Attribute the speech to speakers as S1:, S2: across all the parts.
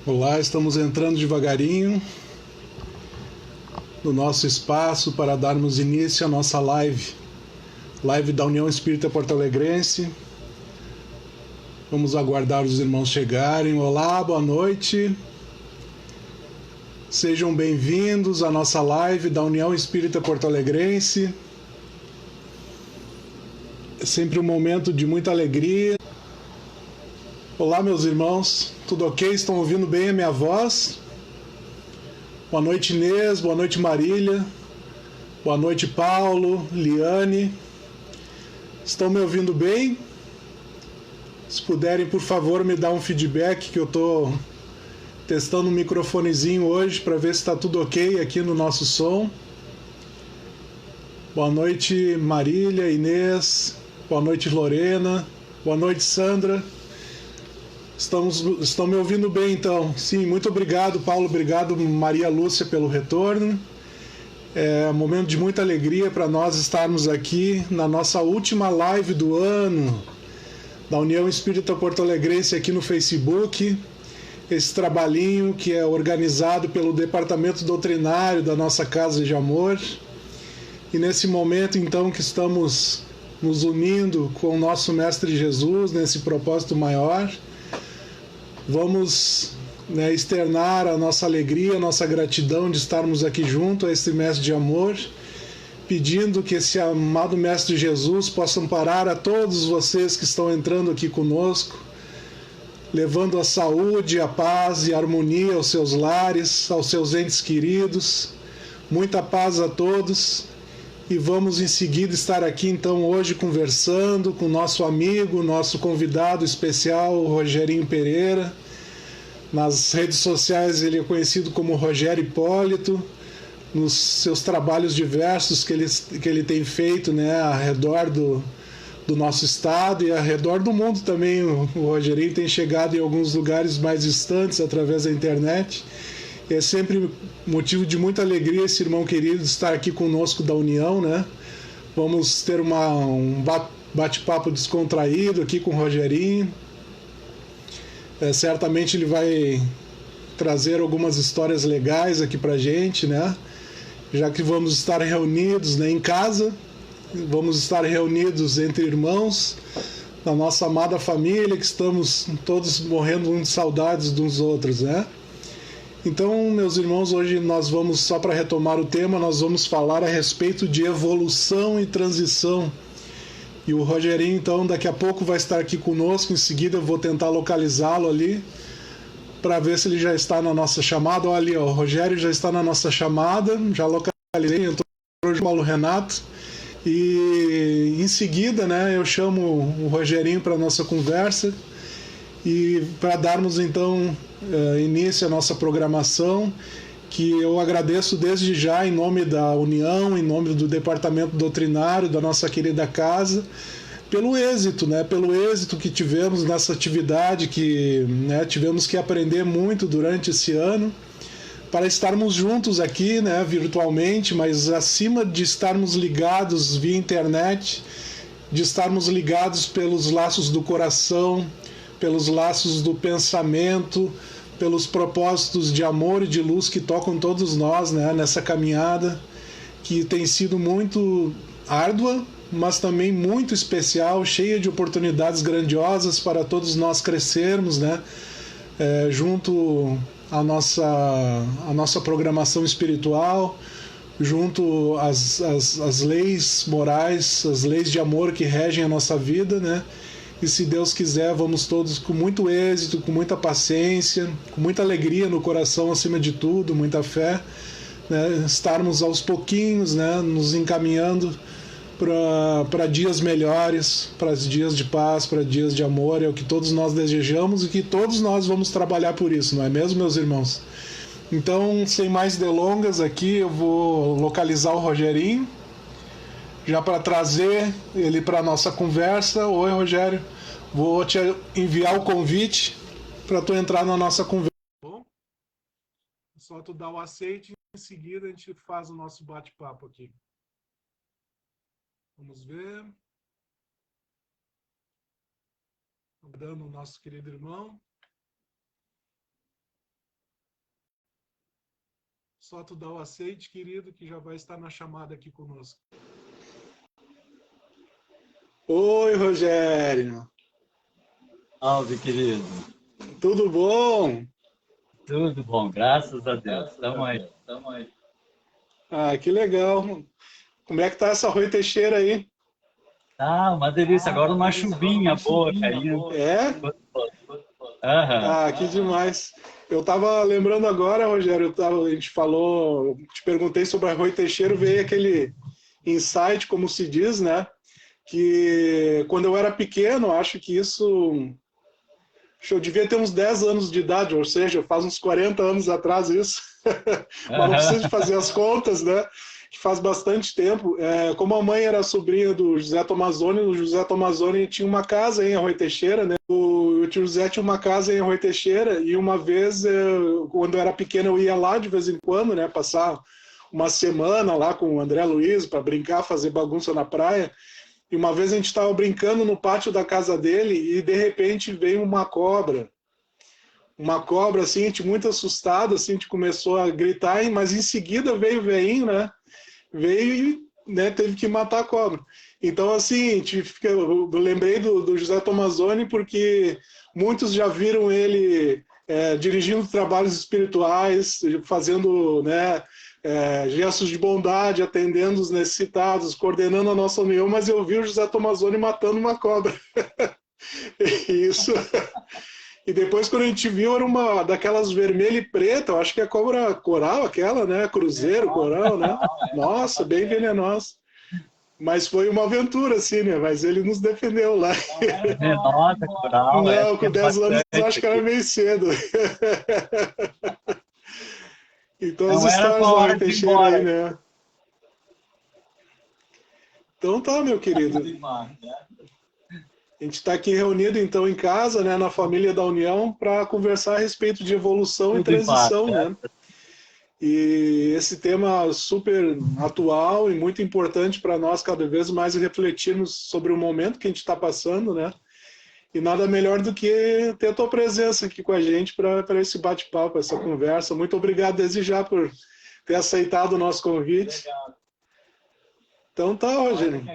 S1: Olá, estamos entrando devagarinho no nosso espaço para darmos início à nossa live da União Espírita Porto Alegrense. Vamos aguardar os irmãos chegarem. Olá, boa noite. Sejam bem-vindos à nossa live da União Espírita Porto Alegrense. É sempre um momento de muita alegria. Olá, meus irmãos, tudo ok? Estão ouvindo bem a minha voz? Boa noite, Inês, boa noite, Marília, boa noite, Paulo, Liane. Estão me ouvindo bem? Se puderem, por favor, me dar um feedback, que eu estou testando um microfonezinho hoje para ver se está tudo ok aqui no nosso som. Boa noite, Marília, Inês, boa noite, Lorena, boa noite, Sandra. Estão me ouvindo bem, então? Sim, muito obrigado, Paulo, obrigado, Maria Lúcia, pelo retorno. É um momento de muita alegria para nós estarmos aqui na nossa última live do ano da União Espírita Porto Alegrense aqui no Facebook. Esse trabalhinho que é organizado pelo Departamento Doutrinário da nossa Casa de Amor. E nesse momento, então, que estamos nos unindo com o nosso Mestre Jesus, nesse propósito maior, vamos externar a nossa alegria, a nossa gratidão de estarmos aqui junto a esse Mestre de Amor, pedindo que esse amado Mestre Jesus possa amparar a todos vocês que estão entrando aqui conosco, levando a saúde, a paz e a harmonia aos seus lares, aos seus entes queridos. Muita paz a todos. E vamos em seguida estar aqui então hoje conversando com nosso amigo, nosso convidado especial, o Rogerinho Pereira. Nas redes sociais ele é conhecido como Rogério Hipólito, nos seus trabalhos diversos que ele tem feito, ao redor do nosso estado e ao redor do mundo também. O Rogerinho tem chegado em alguns lugares mais distantes através da internet. É sempre motivo de muita alegria esse irmão querido estar aqui conosco da União, Vamos ter um bate-papo descontraído aqui com o Rogerinho. Certamente ele vai trazer algumas histórias legais aqui pra gente, Já que vamos estar reunidos em casa, vamos estar reunidos entre irmãos, na nossa amada família, que estamos todos morrendo de saudades dos outros, Então, meus irmãos, hoje nós vamos, só para retomar o tema, nós vamos falar a respeito de evolução e transição. E o Rogerinho, então, daqui a pouco vai estar aqui conosco, em seguida eu vou tentar localizá-lo ali, para ver se ele já está na nossa chamada. Olha ali, o Rogério já está na nossa chamada, já localizei, entrou hoje o Paulo Renato. E em seguida, eu chamo o Rogerinho para a nossa conversa, e para darmos então início à nossa programação, que eu agradeço desde já em nome da União, em nome do Departamento Doutrinário da nossa querida casa, pelo êxito, pelo êxito que tivemos nessa atividade, que tivemos que aprender muito durante esse ano, para estarmos juntos aqui, virtualmente, mas acima de estarmos ligados via internet, de estarmos ligados pelos laços do coração, pelos laços do pensamento, pelos propósitos de amor e de luz que tocam todos nós, nessa caminhada que tem sido muito árdua, mas também muito especial, cheia de oportunidades grandiosas para todos nós crescermos, junto à nossa programação espiritual, junto às leis morais, às leis de amor que regem a nossa vida, E se Deus quiser, vamos todos com muito êxito, com muita paciência, com muita alegria no coração, acima de tudo, muita fé, estarmos aos pouquinhos, nos encaminhando para dias melhores, para dias de paz, para dias de amor. É o que todos nós desejamos e que todos nós vamos trabalhar por isso, não é mesmo, meus irmãos? Então, sem mais delongas aqui, eu vou localizar o Rogerinho, já para trazer ele para a nossa conversa. Oi, Rogério, vou te enviar o convite para tu entrar na nossa conversa. Bom, só tu dar o aceite e em seguida a gente faz o nosso bate-papo aqui. Vamos ver. Dando o nosso querido irmão. só tu dar o aceite, querido, que já vai estar na chamada aqui conosco. Oi, Rogério.
S2: Salve, querido.
S1: Tudo bom?
S2: Tudo bom, graças a Deus. Estamos aí.
S1: Ah, que legal. Como é que tá essa Rui Teixeira aí?
S2: Ah, uma delícia. Agora uma chuvinha boa caindo.
S1: É?
S2: Aham.
S1: Ah, que demais. Eu tava lembrando agora, Rogério, a gente falou, eu te perguntei sobre a Rui Teixeira, veio aquele insight, como se diz, né? Que quando eu era pequeno, acho que eu devia ter uns 10 anos de idade, ou seja, faz uns 40 anos atrás isso. Mas não preciso de fazer as contas, né? Que faz bastante tempo. Como a mãe era sobrinha do José Tomazoni, o José Tomazoni tinha uma casa em Arroio Teixeira, né? O tio José tinha uma casa em Arroio Teixeira e uma vez, quando eu era pequeno, eu ia lá de vez em quando, né? Passar uma semana lá com o André Luiz para brincar, fazer bagunça na praia. E uma vez a gente estava brincando no pátio da casa dele e de repente veio uma cobra. Uma cobra, assim, a gente muito assustado, assim, a gente começou a gritar, mas em seguida veio o veinho, né? Veio e, né, teve que matar a cobra. Então, assim, eu lembrei do José Tomazoni porque muitos já viram ele dirigindo trabalhos espirituais, fazendo, né, gestos de bondade, atendendo os necessitados, coordenando a nossa união, mas eu vi o José Tomazoni matando uma cobra. Isso. E depois, quando a gente viu, era uma daquelas vermelha e preta, eu acho que é cobra coral, aquela, né? Cruzeiro, coral, né? Nossa, bem venenosa. Mas foi uma aventura, assim, né? Mas ele nos defendeu lá.
S2: Nossa, coral,
S1: Não, com
S2: tem
S1: 10 anos eu acho
S2: bastante
S1: que era
S2: aqui.
S1: meio cedo. Então as
S2: Não era com
S1: histórias
S2: a
S1: da Rui
S2: hora de ir
S1: Teixeira aí,
S2: embora.
S1: né? Então tá, meu querido. A gente está aqui reunido então em casa, né, na família da União, para conversar a respeito de evolução e
S2: Tudo em paz,
S1: transição, né?
S2: certo?
S1: E esse tema super atual e muito importante para nós cada vez mais refletirmos sobre o momento que a gente está passando, né? E nada melhor do que ter a tua presença aqui com a gente para esse bate-papo, essa conversa. Muito obrigado desde já por ter aceitado o nosso convite. Então tá, Rogério.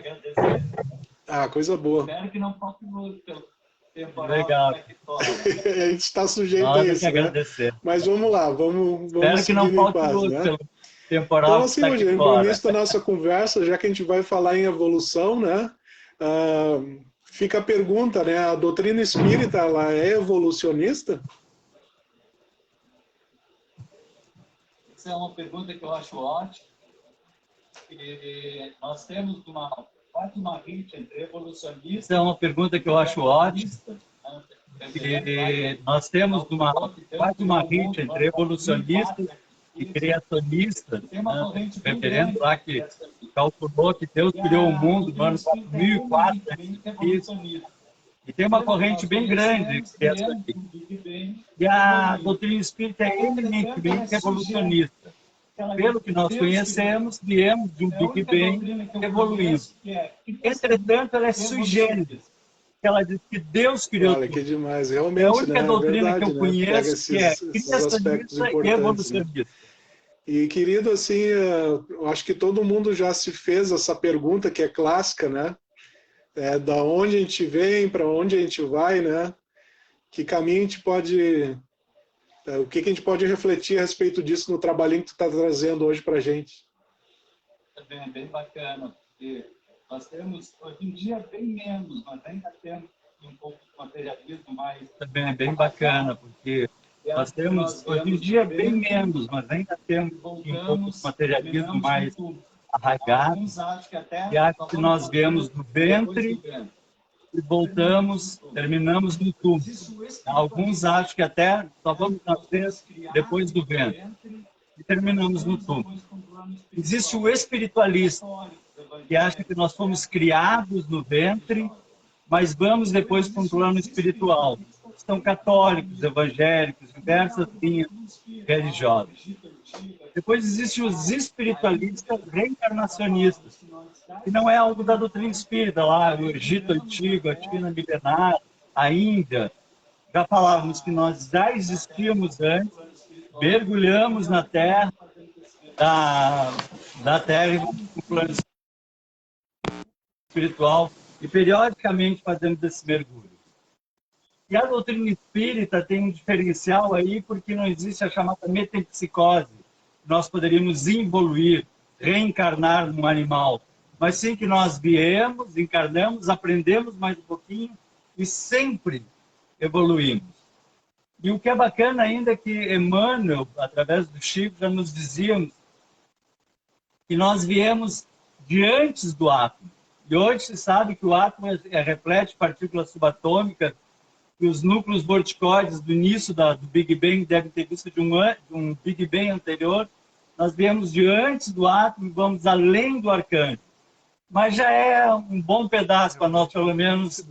S1: Ah, coisa boa.
S2: Espero que não falte luz pelo temporal. Legal.
S1: A gente está sujeito a
S2: Nós é que
S1: isso, né?
S2: agradecer.
S1: Mas vamos lá, vamos
S2: Espero que não
S1: seguindo em
S2: falte
S1: paz,
S2: luz
S1: né?
S2: pelo
S1: Então,
S2: temporal que
S1: assim,
S2: está aqui
S1: Rogério, para o
S2: fora.
S1: início da nossa conversa, já que a gente vai falar em evolução, né? Fica a pergunta, né? A doutrina espírita, ela é evolucionista?
S2: Essa é uma pergunta que eu acho ótima. E nós temos quase uma rixa entre evolucionistas. Essa é uma pergunta que eu acho ótima. E nós temos quase uma rixa entre evolucionistas e criacionistas. O reverendo lá que calculou que Deus criou o mundo no ano 4004, né? E tem uma corrente bem grande de criacionistas. E a doutrina espírita é eminentemente evolucionista. Pelo que nós conhecemos, viemos de um Big Bang evoluindo. Entretanto, ela é sui generis. Ela diz que Deus criou
S1: Olha,
S2: tudo.
S1: que demais.
S2: É a
S1: Realmente,
S2: única
S1: né? É
S2: doutrina que
S1: verdade,
S2: eu
S1: né? Pega
S2: conheço que é
S1: esses aspectos
S2: criacionista e
S1: importantes, né?
S2: evolucionista.
S1: E, querido, assim, eu acho que todo mundo já se fez essa pergunta que é clássica, né? Da onde a gente vem, para onde a gente vai, né? Que caminho a gente pode... o que a gente pode refletir a respeito disso no trabalhinho que tu está trazendo hoje para a gente?
S2: É bem bacana, porque nós temos, hoje em dia, bem menos, mas ainda temos um pouco de materialismo mais... Também é bem bacana, porque nós temos, hoje em dia, bem menos, mas ainda temos um pouco de materialismo mais arraigado. E acho que nós viemos do ventre e voltamos, terminamos no túmulo. Alguns acham que até só vamos nascer depois do ventre e terminamos no túmulo. Existe o espiritualista, que acha que nós fomos criados no ventre, mas vamos depois para um plano espiritual. São católicos, evangélicos, diversas linhas religiosas. Depois existem os espiritualistas reencarnacionistas, que não é algo da doutrina espírita, lá no Egito Antigo, a China milenar, a Índia. Já falávamos que nós já existíamos antes, mergulhamos na Terra da, da Terra e vamos para o plano espiritual e periodicamente fazemos esse mergulho. E a doutrina espírita tem um diferencial aí porque não existe a chamada metempsicose. Nós poderíamos evoluir, reencarnar num animal, mas sim que nós viemos, encarnamos, aprendemos mais um pouquinho e sempre evoluímos. E o que é bacana ainda é que Emmanuel, através do Chico, já nos dizíamos que nós viemos de antes do átomo. E hoje se sabe que o átomo é repleto de partículas subatômicas e os núcleos vorticoides do início do Big Bang devem ter visto de um Big Bang anterior. Nós viemos de antes do átomo e vamos além do arcanjo. Mas já é um bom pedaço para nós, pelo menos,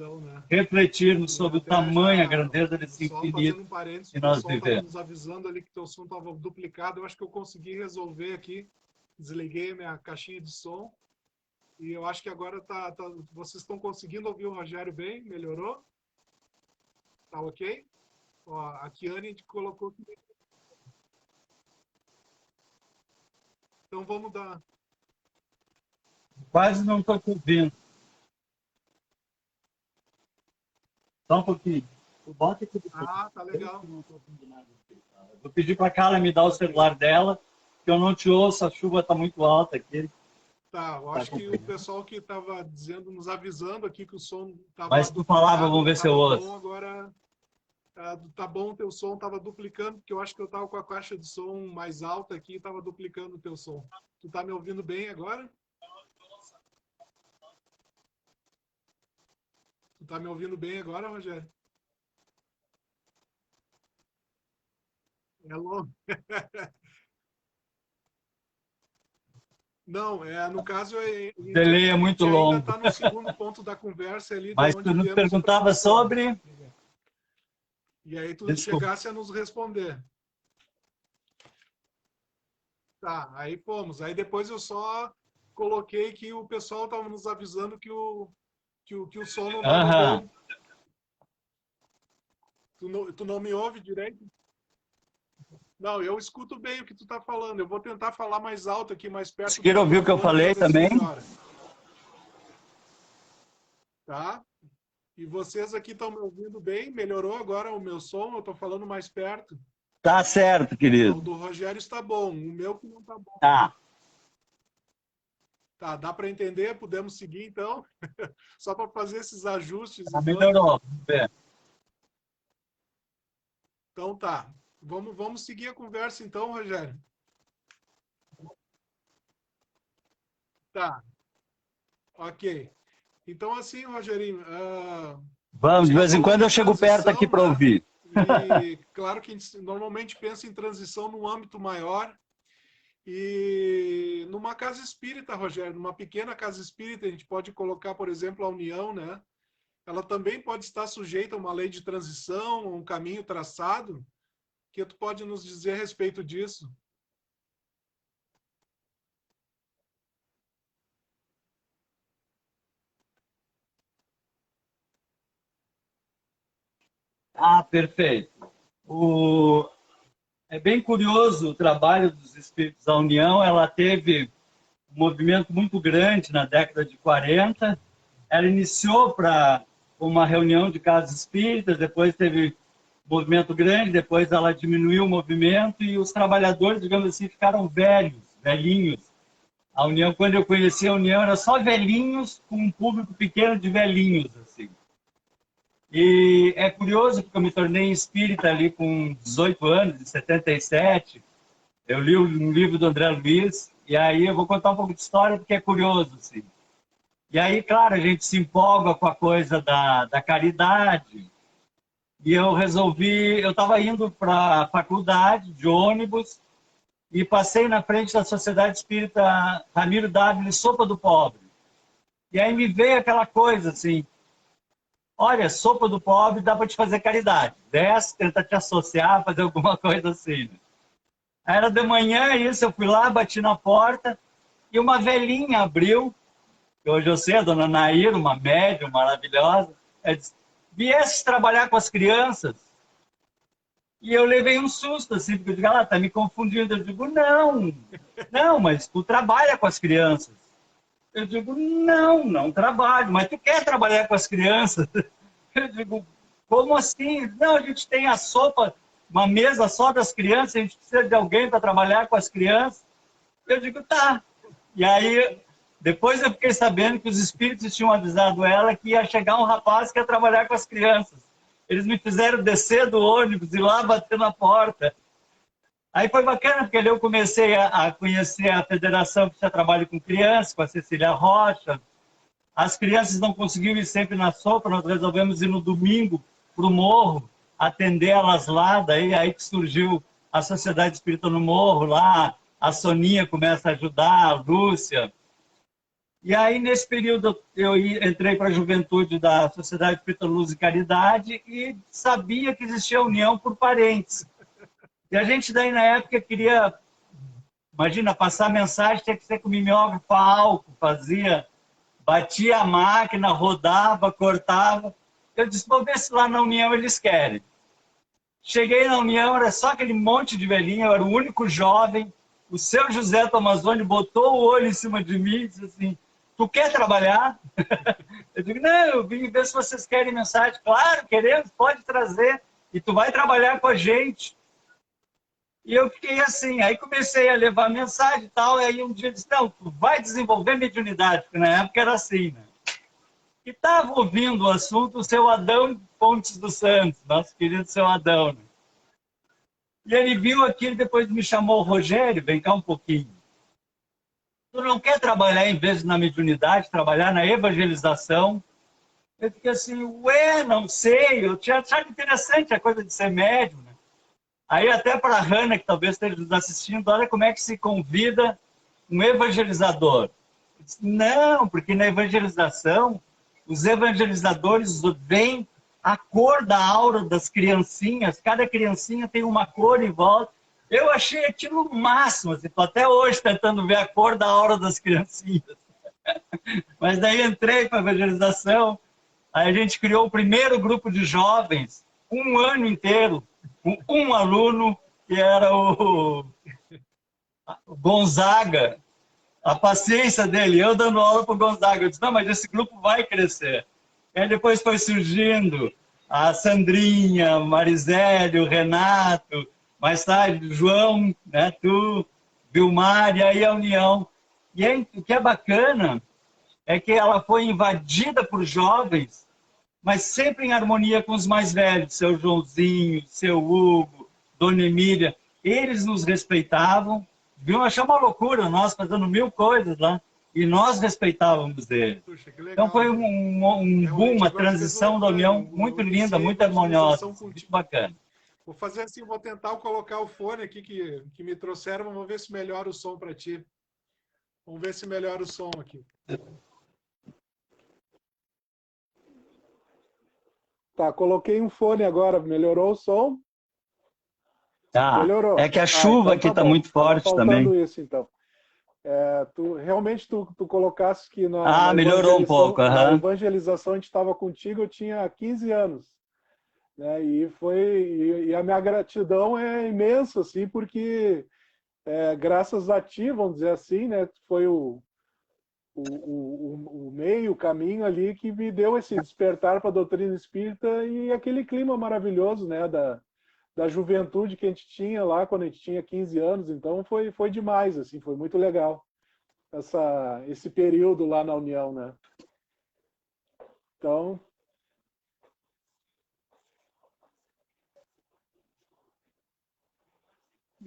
S2: refletirmos sobre o tamanho, a grandeza desse infinito que nós vivemos.
S1: Nos avisando ali que teu som estava duplicado. Eu acho que eu consegui resolver aqui. Desliguei a minha caixinha de som. E eu acho que agora vocês estão conseguindo ouvir o Rogério bem? Melhorou? Tá ok? Ó, a Kiane colocou aqui. Então vamos dar.
S2: Quase não estou te ouvindo. Só um pouquinho.
S1: Bota aqui. Ah, tá legal.
S2: Vou pedir para a Carla me dar o celular dela, que eu não te ouço, a chuva está muito alta aqui.
S1: Tá, eu acho que o pessoal que estava dizendo, nos avisando aqui que o som estava.
S2: Mas tu falava, vamos ver se eu ouço.
S1: Bom, agora tá bom, o teu som estava duplicando, porque eu acho que eu estava com a caixa de som mais alta aqui e estava duplicando o teu som. Tu tá me ouvindo bem agora? Tu tá me ouvindo bem agora, Rogério? É longo. Não, no caso...
S2: O delay é muito longo.
S1: Ainda está no segundo ponto da conversa ali.
S2: Mas tu nos perguntava sobre...
S1: E aí tu chegasse a nos responder. Tá, aí fomos. Aí depois eu só coloquei que o pessoal estava nos avisando que o som não estava bom. Tu não me ouve direito? Não, eu escuto bem o que tu tá falando. Eu vou tentar falar mais alto aqui, mais perto.
S2: Você quer ouvir o que eu falei também?
S1: Tá? E vocês aqui estão me ouvindo bem? Melhorou agora o meu som? Eu tô falando mais perto.
S2: Tá certo, querido.
S1: O do Rogério está bom. O meu que não tá bom.
S2: Tá.
S1: Tá, dá para entender? Podemos seguir, então? Só para fazer esses ajustes.
S2: Tá, melhorou. Vamos ver.
S1: Então tá. Vamos seguir a conversa então, Rogério. Tá. Ok. Então assim, Rogerinho...
S2: Vamos, de vez em quando eu chego perto aqui para ouvir.
S1: E claro que a gente normalmente pensa em transição num âmbito maior. E numa casa espírita, Rogério, numa pequena casa espírita, a gente pode colocar, por exemplo, a união, né? Ela também pode estar sujeita a uma lei de transição, a um caminho traçado. O que tu pode nos dizer a respeito disso?
S2: Ah, perfeito. É bem curioso o trabalho dos Espíritos da União. Ela teve um movimento muito grande na década de 40. Ela iniciou para uma reunião de casas espíritas, depois teve um movimento grande, depois ela diminuiu o movimento e os trabalhadores, digamos assim, ficaram velhinhos. A União, quando eu conheci a União, era só velhinhos com um público pequeno de velhinhos, assim. E é curioso porque eu me tornei espírita ali com 18 anos, em 77. Eu li um livro do André Luiz, e aí eu vou contar um pouco de história porque é curioso, assim. E aí, claro, a gente se empolga com a coisa da caridade. E eu resolvi, eu estava indo para a faculdade de ônibus e passei na frente da Sociedade Espírita Ramiro Dávila, Sopa do Pobre. E aí me veio aquela coisa assim, olha, Sopa do Pobre dá para te fazer caridade. Desce, tenta te associar, fazer alguma coisa assim. Né? Aí era de manhã isso, eu fui lá, bati na porta e uma velhinha abriu, que hoje eu sei, a dona Nair, uma médium maravilhosa, ela disse, viesse trabalhar com as crianças? E eu levei um susto, assim, porque eu digo, ela tá me confundindo. Eu digo, não, não, mas tu trabalha com as crianças. Eu digo, não, não trabalho, mas tu quer trabalhar com as crianças? Eu digo, como assim? Não, a gente tem a sopa, uma mesa só das crianças, a gente precisa de alguém para trabalhar com as crianças. Eu digo, tá. E aí, depois eu fiquei sabendo que os espíritos tinham avisado ela que ia chegar um rapaz que ia trabalhar com as crianças. Eles me fizeram descer do ônibus e ir lá bater na porta. Aí foi bacana, porque ali eu comecei a conhecer a federação que já trabalha com crianças, com a Cecília Rocha. As crianças não conseguiam ir sempre na sopa, nós resolvemos ir no domingo para o morro, atender elas lá, daí aí que surgiu a Sociedade Espírita no Morro, lá a Soninha começa a ajudar, a Lúcia. E aí, nesse período, eu entrei para a juventude da Sociedade Espírita Luz e Caridade e sabia que existia união por parentes. E a gente daí, na época, queria, imagina, passar mensagem, tinha que ser com mimeógrafo a álcool, fazia, batia a máquina, rodava, cortava. Eu disse, vou ver se lá na União eles querem. Cheguei na União, era só aquele monte de velhinha, eu era o único jovem. O seu José Tomazoni botou o olho em cima de mim e disse assim, tu quer trabalhar? Eu digo, não, eu vim ver se vocês querem mensagem. Claro, queremos, pode trazer. E tu vai trabalhar com a gente. E eu fiquei assim, aí comecei a levar mensagem e tal, e aí um dia eu disse, não, tu vai desenvolver mediunidade, porque na época era assim, né? E estava ouvindo o assunto o seu Adão Pontes dos Santos, nosso querido seu Adão. Né? E ele viu aquilo e depois me chamou, Rogério, vem cá um pouquinho. Tu não quer trabalhar, em vez de na mediunidade, trabalhar na evangelização? Eu fiquei assim, ué, não sei, eu tinha achado interessante a coisa de ser médium, né? Aí até para a Hanna, que talvez esteja nos assistindo, olha como é que se convida um evangelizador. Eu disse, não, porque na evangelização, os evangelizadores veem a cor da aura das criancinhas, cada criancinha tem uma cor em volta. Eu achei aquilo o máximo, assim, estou até hoje tentando ver a cor da aura das criancinhas. Mas daí entrei para a evangelização, aí a gente criou o primeiro grupo de jovens, um ano inteiro, com um aluno, que era o Gonzaga. A paciência dele, eu dando aula para o Gonzaga. Eu disse, não, mas esse grupo vai crescer. E aí depois foi surgindo a Sandrinha, Marisélio, Renato, mais tarde, João, né, tu, Vilmar, e aí a União. E aí, o que é bacana é que ela foi invadida por jovens, mas sempre em harmonia com os mais velhos, seu Joãozinho, seu Hugo, Dona Emília. Eles nos respeitavam, deviam achar uma loucura nós fazendo mil coisas lá, e nós respeitávamos eles.
S1: Puxa, que legal,
S2: então foi
S1: né?
S2: Um boom, uma
S1: Agora você falou,
S2: transição da União muito
S1: eu
S2: linda,
S1: iniciei
S2: muito harmoniosa,
S1: evangelização
S2: muito
S1: contigo.
S2: bacana.
S1: Vou fazer assim, vou tentar colocar o fone aqui que me trouxeram, vamos ver se melhora o som para ti. Vamos ver se melhora o som aqui. Tá, coloquei um fone agora, melhorou o som?
S2: Tá.
S1: Melhorou.
S2: É que a chuva
S1: Então
S2: aqui
S1: tá
S2: está
S1: bom.
S2: muito
S1: Tava
S2: forte
S1: faltando
S2: também.
S1: isso, então. Realmente tu colocasse que
S2: Ah, melhorou um pouco.
S1: na
S2: Uhum.
S1: evangelização a gente estava contigo, eu tinha 15 anos. Né? E a minha gratidão é imensa, assim, porque graças a ti, vamos dizer assim, né, foi o meio, o caminho ali que me deu esse despertar para a doutrina espírita e aquele clima maravilhoso, né, da juventude que a gente tinha lá quando a gente tinha 15 anos. Então foi demais, assim, foi muito legal esse período lá na União, né? Então,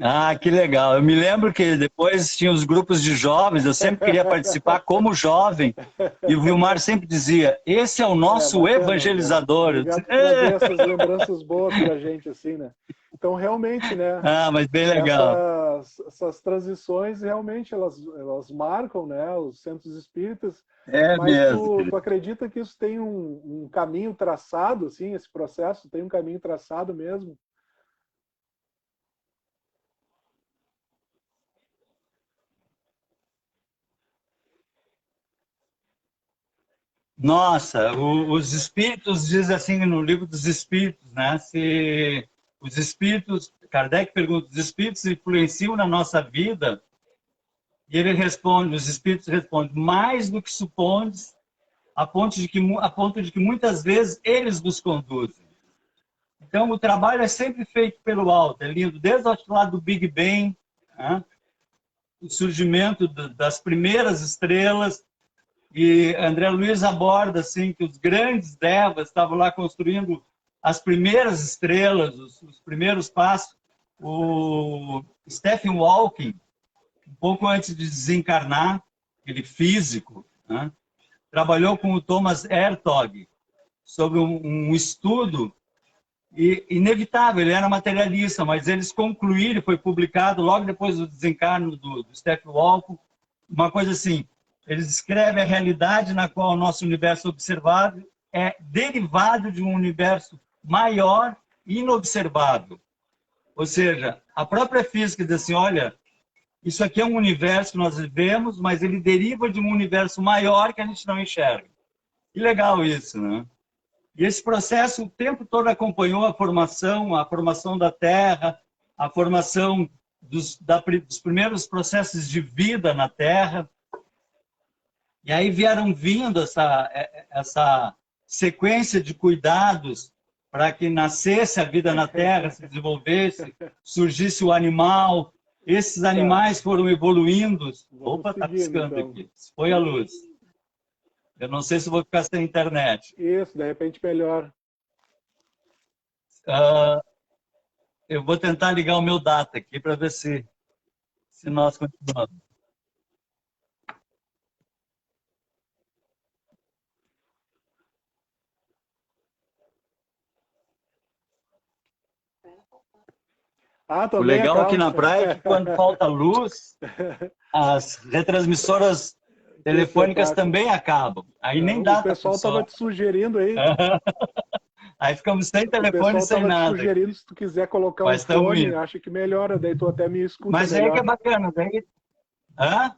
S2: Ah, que legal. Eu me lembro que depois tinha os grupos de jovens, eu sempre queria participar como jovem, e o Vilmar sempre dizia, esse é o nosso
S1: bacana, Rogério.
S2: evangelizador. Eu disse,
S1: Obrigado por trazer essas lembranças boas para a gente, assim, né? Então, realmente, né?
S2: ah, mas bem legal.
S1: Essas transições realmente elas marcam, né, os centros espíritas,
S2: É
S1: mas
S2: mesmo.
S1: tu acredita que isso tem um caminho traçado, assim, esse processo tem um caminho traçado mesmo?
S2: Nossa, os espíritos, diz assim no livro dos espíritos, né? Se os espíritos, Kardec pergunta, os espíritos influenciam na nossa vida? E ele responde, os espíritos respondem, mais do que supondes, a ponto de que muitas vezes eles nos conduzem. Então, o trabalho é sempre feito pelo alto, é lindo, desde o lado do Big Bang, né? O surgimento das primeiras estrelas, e André Luiz aborda assim, que os grandes devas estavam lá construindo as primeiras estrelas, os primeiros passos. O Stephen Hawking, um pouco antes de desencarnar, ele físico, né? Trabalhou com o Thomas Hertog sobre um estudo inevitável, ele era materialista, mas eles concluíram, foi publicado logo depois do desencarno do Stephen Hawking, uma coisa assim, eles descrevem a realidade na qual o nosso universo observável é derivado de um universo maior e inobservável. Ou seja, a própria física diz assim, olha, isso aqui é um universo que nós vivemos, mas ele deriva de um universo maior que a gente não enxerga. Que legal isso, né? E esse processo o tempo todo acompanhou a formação da Terra, a formação dos primeiros processos de vida na Terra. E aí vieram vindo essa sequência de cuidados para que nascesse a vida na Terra, se desenvolvesse, surgisse o animal. Esses animais foram evoluindo. Opa, está piscando então. Aqui. Foi a luz. Eu não sei se vou ficar sem internet.
S3: Isso, de repente melhora.
S2: Eu vou tentar ligar o meu data aqui para ver se nós continuamos. O legal aqui na praia é que quando falta luz, as retransmissoras telefônicas também acabam. Aí nem dá.
S3: O pessoal estava te sugerindo aí.
S2: Aí ficamos sem telefone e sem nada. O pessoal estava te sugerindo,
S3: se tu quiser colocar um fone, acho que melhora, daí tu até me escuta.
S2: Mas
S3: melhor.
S2: Aí que é bacana. Daí... Hã?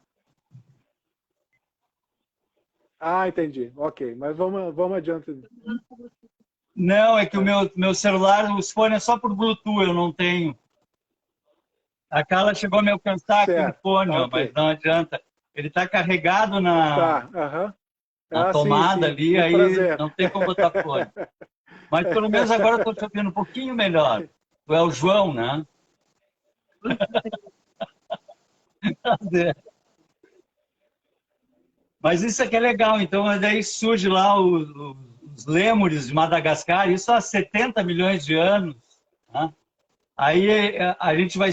S3: Ah, entendi. Ok, mas vamos adiante.
S2: Não, é que o meu celular, os fones é só por Bluetooth, eu não tenho. A Carla chegou a me alcançar com o fone, ó, mas não adianta. Ele está carregado na tomada sim, ali, aí prazer. Não tem como botar fone. Mas pelo menos agora estou te ouvindo um pouquinho melhor. Tu é o João, né? Mas isso aqui é legal. Então, daí surge lá os lêmures de Madagascar, isso há 70 milhões de anos. Né? Aí a gente vai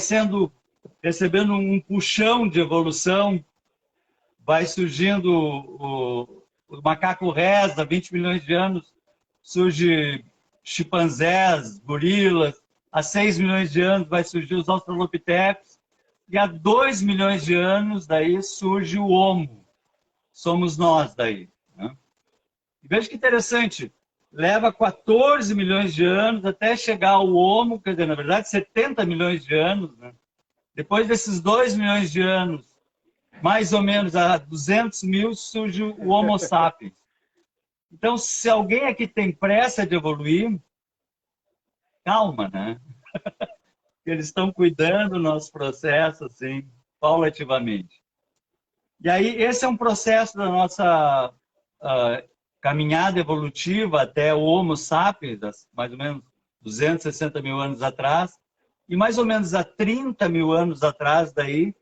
S2: recebendo um puxão de evolução, vai surgindo o macaco reza, 20 milhões de anos, surge chimpanzés, gorilas, há 6 milhões de anos vai surgir os australopitecos, e há 2 milhões de anos daí surge o Homo, somos nós daí. Né? E veja que interessante, leva 14 milhões de anos até chegar ao Homo, quer dizer, na verdade 70 milhões de anos, né? Depois desses 2 milhões de anos, mais ou menos há 200 mil, surge o Homo sapiens. Então, se alguém aqui tem pressa de evoluir, calma, né? Eles estão cuidando do nosso processo, assim, paulativamente. E aí, esse é um processo da nossa caminhada evolutiva até o Homo sapiens, mais ou menos 260 mil anos atrás, e mais ou menos há 30 mil anos atrás, daí,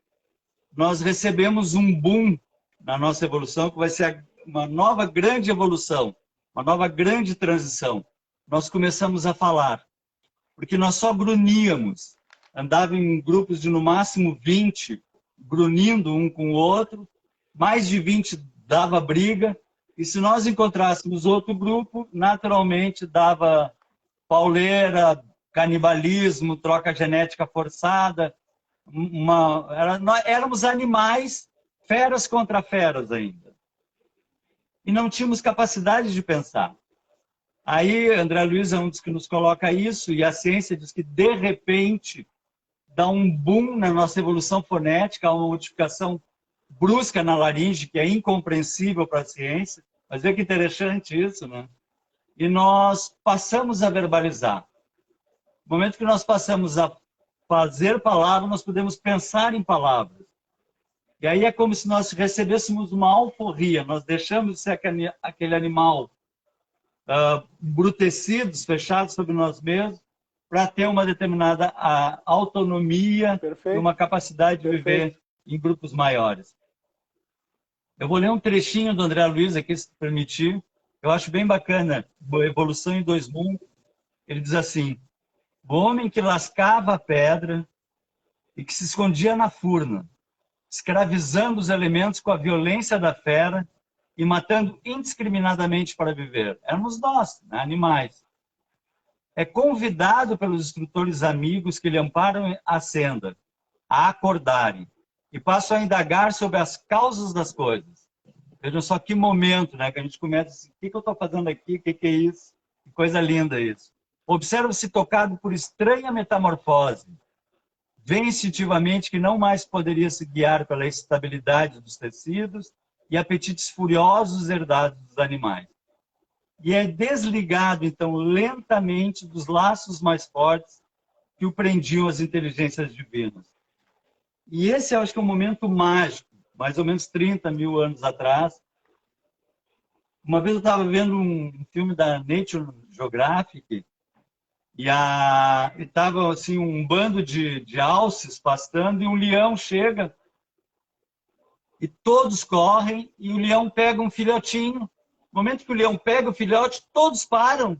S2: nós recebemos um boom na nossa evolução, que vai ser uma nova grande evolução, uma nova grande transição. Nós começamos a falar, porque nós só gruníamos, andava em grupos de no máximo 20, grunindo um com o outro, mais de 20 dava briga, e se nós encontrássemos outro grupo, naturalmente dava pauleira, canibalismo, troca genética forçada, éramos animais, feras contra feras ainda. E não tínhamos capacidade de pensar. Aí, André Luiz é um dos que nos coloca isso, e a ciência diz que, de repente, dá um boom na nossa evolução fonética, uma modificação brusca na laringe, que é incompreensível para a ciência. Mas vê que interessante isso, né? E nós passamos a verbalizar. No momento que nós passamos a fazer palavras, nós podemos pensar em palavras. E aí é como se nós recebêssemos uma alforria, nós deixamos de ser aquele animal embrutecidos, fechados sobre nós mesmos, para ter uma determinada autonomia e uma capacidade de viver em grupos maiores. Eu vou ler um trechinho do André Luiz aqui, se permitir. Eu acho bem bacana, Evolução em Dois Mundos. Ele diz assim: o homem que lascava a pedra e que se escondia na furna, escravizando os elementos com a violência da fera e matando indiscriminadamente para viver. Éramos nós, né, animais. É convidado pelos instrutores amigos que lhe amparam a senda, a acordarem, e passam a indagar sobre as causas das coisas. Vejam só que momento, né, que a gente começa assim: o que eu estou fazendo aqui? O que é isso? Que coisa linda isso. Observa-se tocado por estranha metamorfose. Vê instintivamente que não mais poderia se guiar pela estabilidade dos tecidos e apetites furiosos herdados dos animais. E é desligado, então, lentamente dos laços mais fortes que o prendiam às inteligências divinas. E esse, eu acho que é um momento mágico, mais ou menos 30 mil anos atrás. Uma vez eu estava vendo um filme da Nature Geographic e estava assim, um bando de alces pastando e um leão chega e todos correm e o leão pega um filhotinho. No momento que o leão pega o filhote, todos param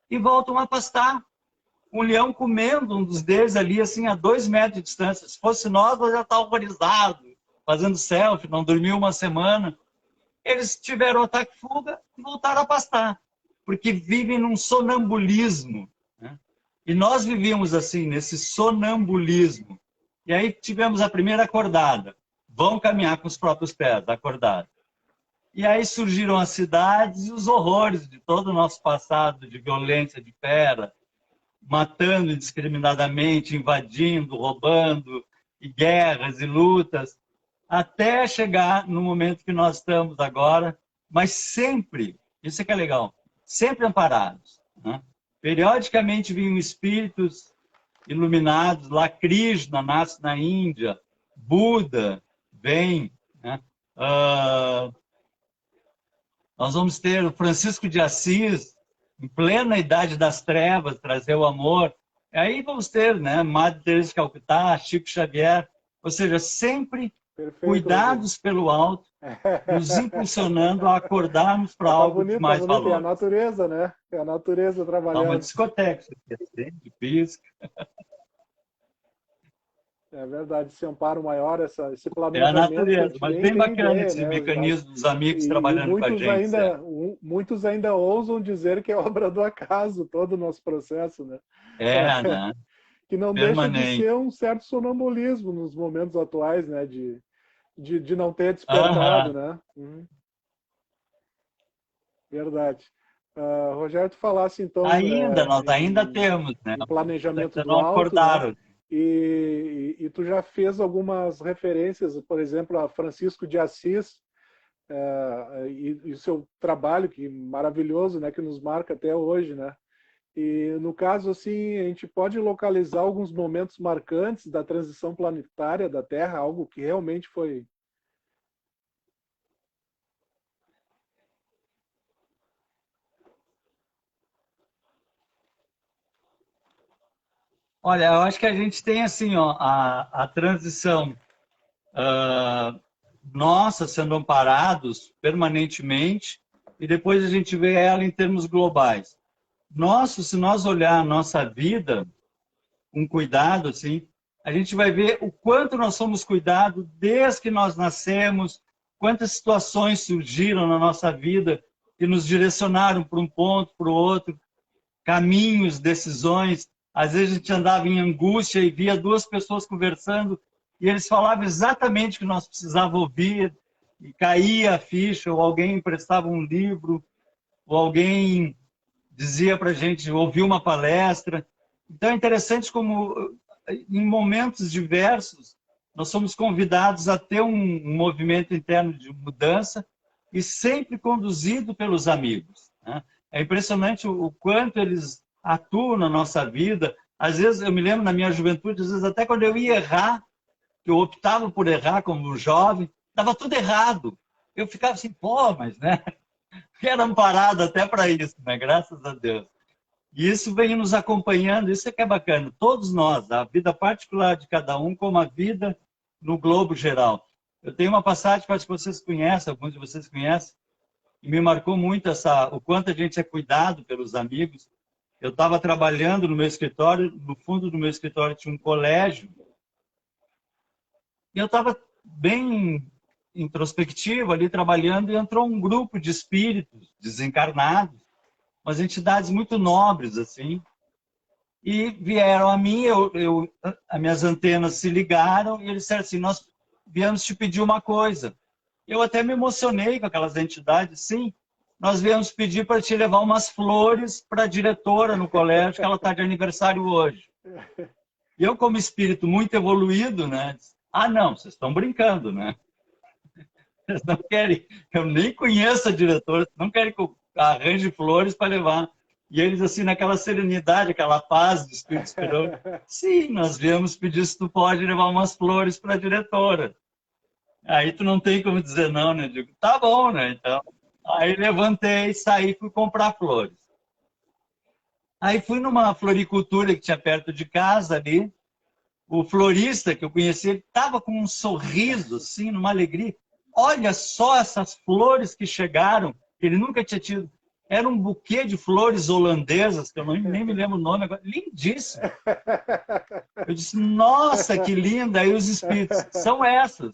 S2: e voltam a pastar. Um leão comendo um dos deles ali, assim, a 2 metros de distância. Se fosse nós já estava horrorizado, fazendo selfie, não dormiu uma semana. Eles tiveram ataque e fuga e voltaram a pastar, porque vivem num sonambulismo, né? E nós vivíamos assim, nesse sonambulismo. E aí tivemos a primeira acordada. Vão caminhar com os próprios pés, acordada. E aí surgiram as cidades e os horrores de todo o nosso passado, de violência, de fera, matando indiscriminadamente, invadindo, roubando, e guerras e lutas, até chegar no momento que nós estamos agora, mas sempre, isso é que é legal, sempre amparados, né? Periodicamente vinham espíritos iluminados, lá Krishna nasce na Índia, Buda vem, né? Nós vamos ter o Francisco de Assis, em plena idade das trevas, trazer o amor. E aí vamos ter, né, Madre Teresa de Calcutá, Chico Xavier, ou seja, sempre cuidados pelo alto, nos impulsionando a acordarmos para algo de mais valor.
S3: É a natureza, né? É a natureza trabalhando.
S2: É uma discoteca, de pisca.
S3: É verdade, esse amparo maior, esse planejamento.
S2: É a natureza, mas bem bacana ideia, esse mecanismo dos amigos trabalhando com a gente.
S3: Muitos ainda ousam dizer que é obra do acaso, todo o nosso processo, né?
S2: Né?
S3: Que não deixa de ser um certo sonambulismo nos momentos atuais, né? De não ter despertado, né? Verdade. Rogério, tu falasse então...
S2: Nós ainda temos, né?
S3: Planejamento do alto, né? E tu já fez algumas referências, por exemplo, a Francisco de Assis e o seu trabalho, que maravilhoso, né, que nos marca até hoje, né? E no caso, assim, a gente pode localizar alguns momentos marcantes da transição planetária da Terra, algo que realmente foi...
S2: Olha, eu acho que a gente tem assim, ó, a transição nossa sendo amparados permanentemente e depois a gente vê ela em termos globais. Se nós olhar a nossa vida com cuidado, assim, a gente vai ver o quanto nós somos cuidados desde que nós nascemos, quantas situações surgiram na nossa vida que nos direcionaram para um ponto, para o outro, caminhos, decisões. Às vezes a gente andava em angústia e via 2 pessoas conversando e eles falavam exatamente o que nós precisávamos ouvir e caía a ficha, ou alguém emprestava um livro, ou alguém dizia para a gente ouvir uma palestra. Então é interessante como em momentos diversos nós somos convidados a ter um movimento interno de mudança e sempre conduzido pelos amigos, né? É impressionante o quanto eles atuam na nossa vida, Às vezes, eu me lembro na minha juventude, às vezes até quando eu ia errar, que eu optava por errar como jovem, estava tudo errado. Eu ficava assim, pô, mas, né? Que era amparado até para isso, né? Graças a Deus. E isso vem nos acompanhando, isso é que é bacana. Todos nós, a vida particular de cada um, como a vida no globo geral. Eu tenho uma passagem que acho que vocês conhecem, alguns de vocês conhecem, e me marcou muito o quanto a gente é cuidado pelos amigos. Eu estava trabalhando no meu escritório, no fundo do meu escritório tinha um colégio, e eu estava bem introspectivo ali trabalhando, e entrou um grupo de espíritos desencarnados, umas entidades muito nobres, assim, e vieram a mim, as minhas antenas se ligaram, e eles disseram assim, nós viemos te pedir uma coisa. Eu até me emocionei com aquelas entidades, sim, nós viemos pedir para te levar umas flores para a diretora no colégio, que ela está de aniversário hoje. E eu, como espírito muito evoluído, né, disse, ah, não, vocês estão brincando, né? Vocês não querem, eu nem conheço a diretora, vocês não querem que eu arranje flores para levar. E eles, assim, naquela serenidade, aquela paz do espírito superior, sim, nós viemos pedir se tu pode levar umas flores para a diretora. Aí tu não tem como dizer não, né? Eu digo, tá bom, né? Então, aí levantei, saí, fui comprar flores. Aí fui numa floricultura que tinha perto de casa ali. O florista que eu conheci, ele estava com um sorriso, assim, numa alegria. Olha só essas flores que chegaram, que ele nunca tinha tido. Era um buquê de flores holandesas, que eu nem me lembro o nome agora. Lindíssimo. Eu disse, nossa, que linda. Aí os espíritos, são essas.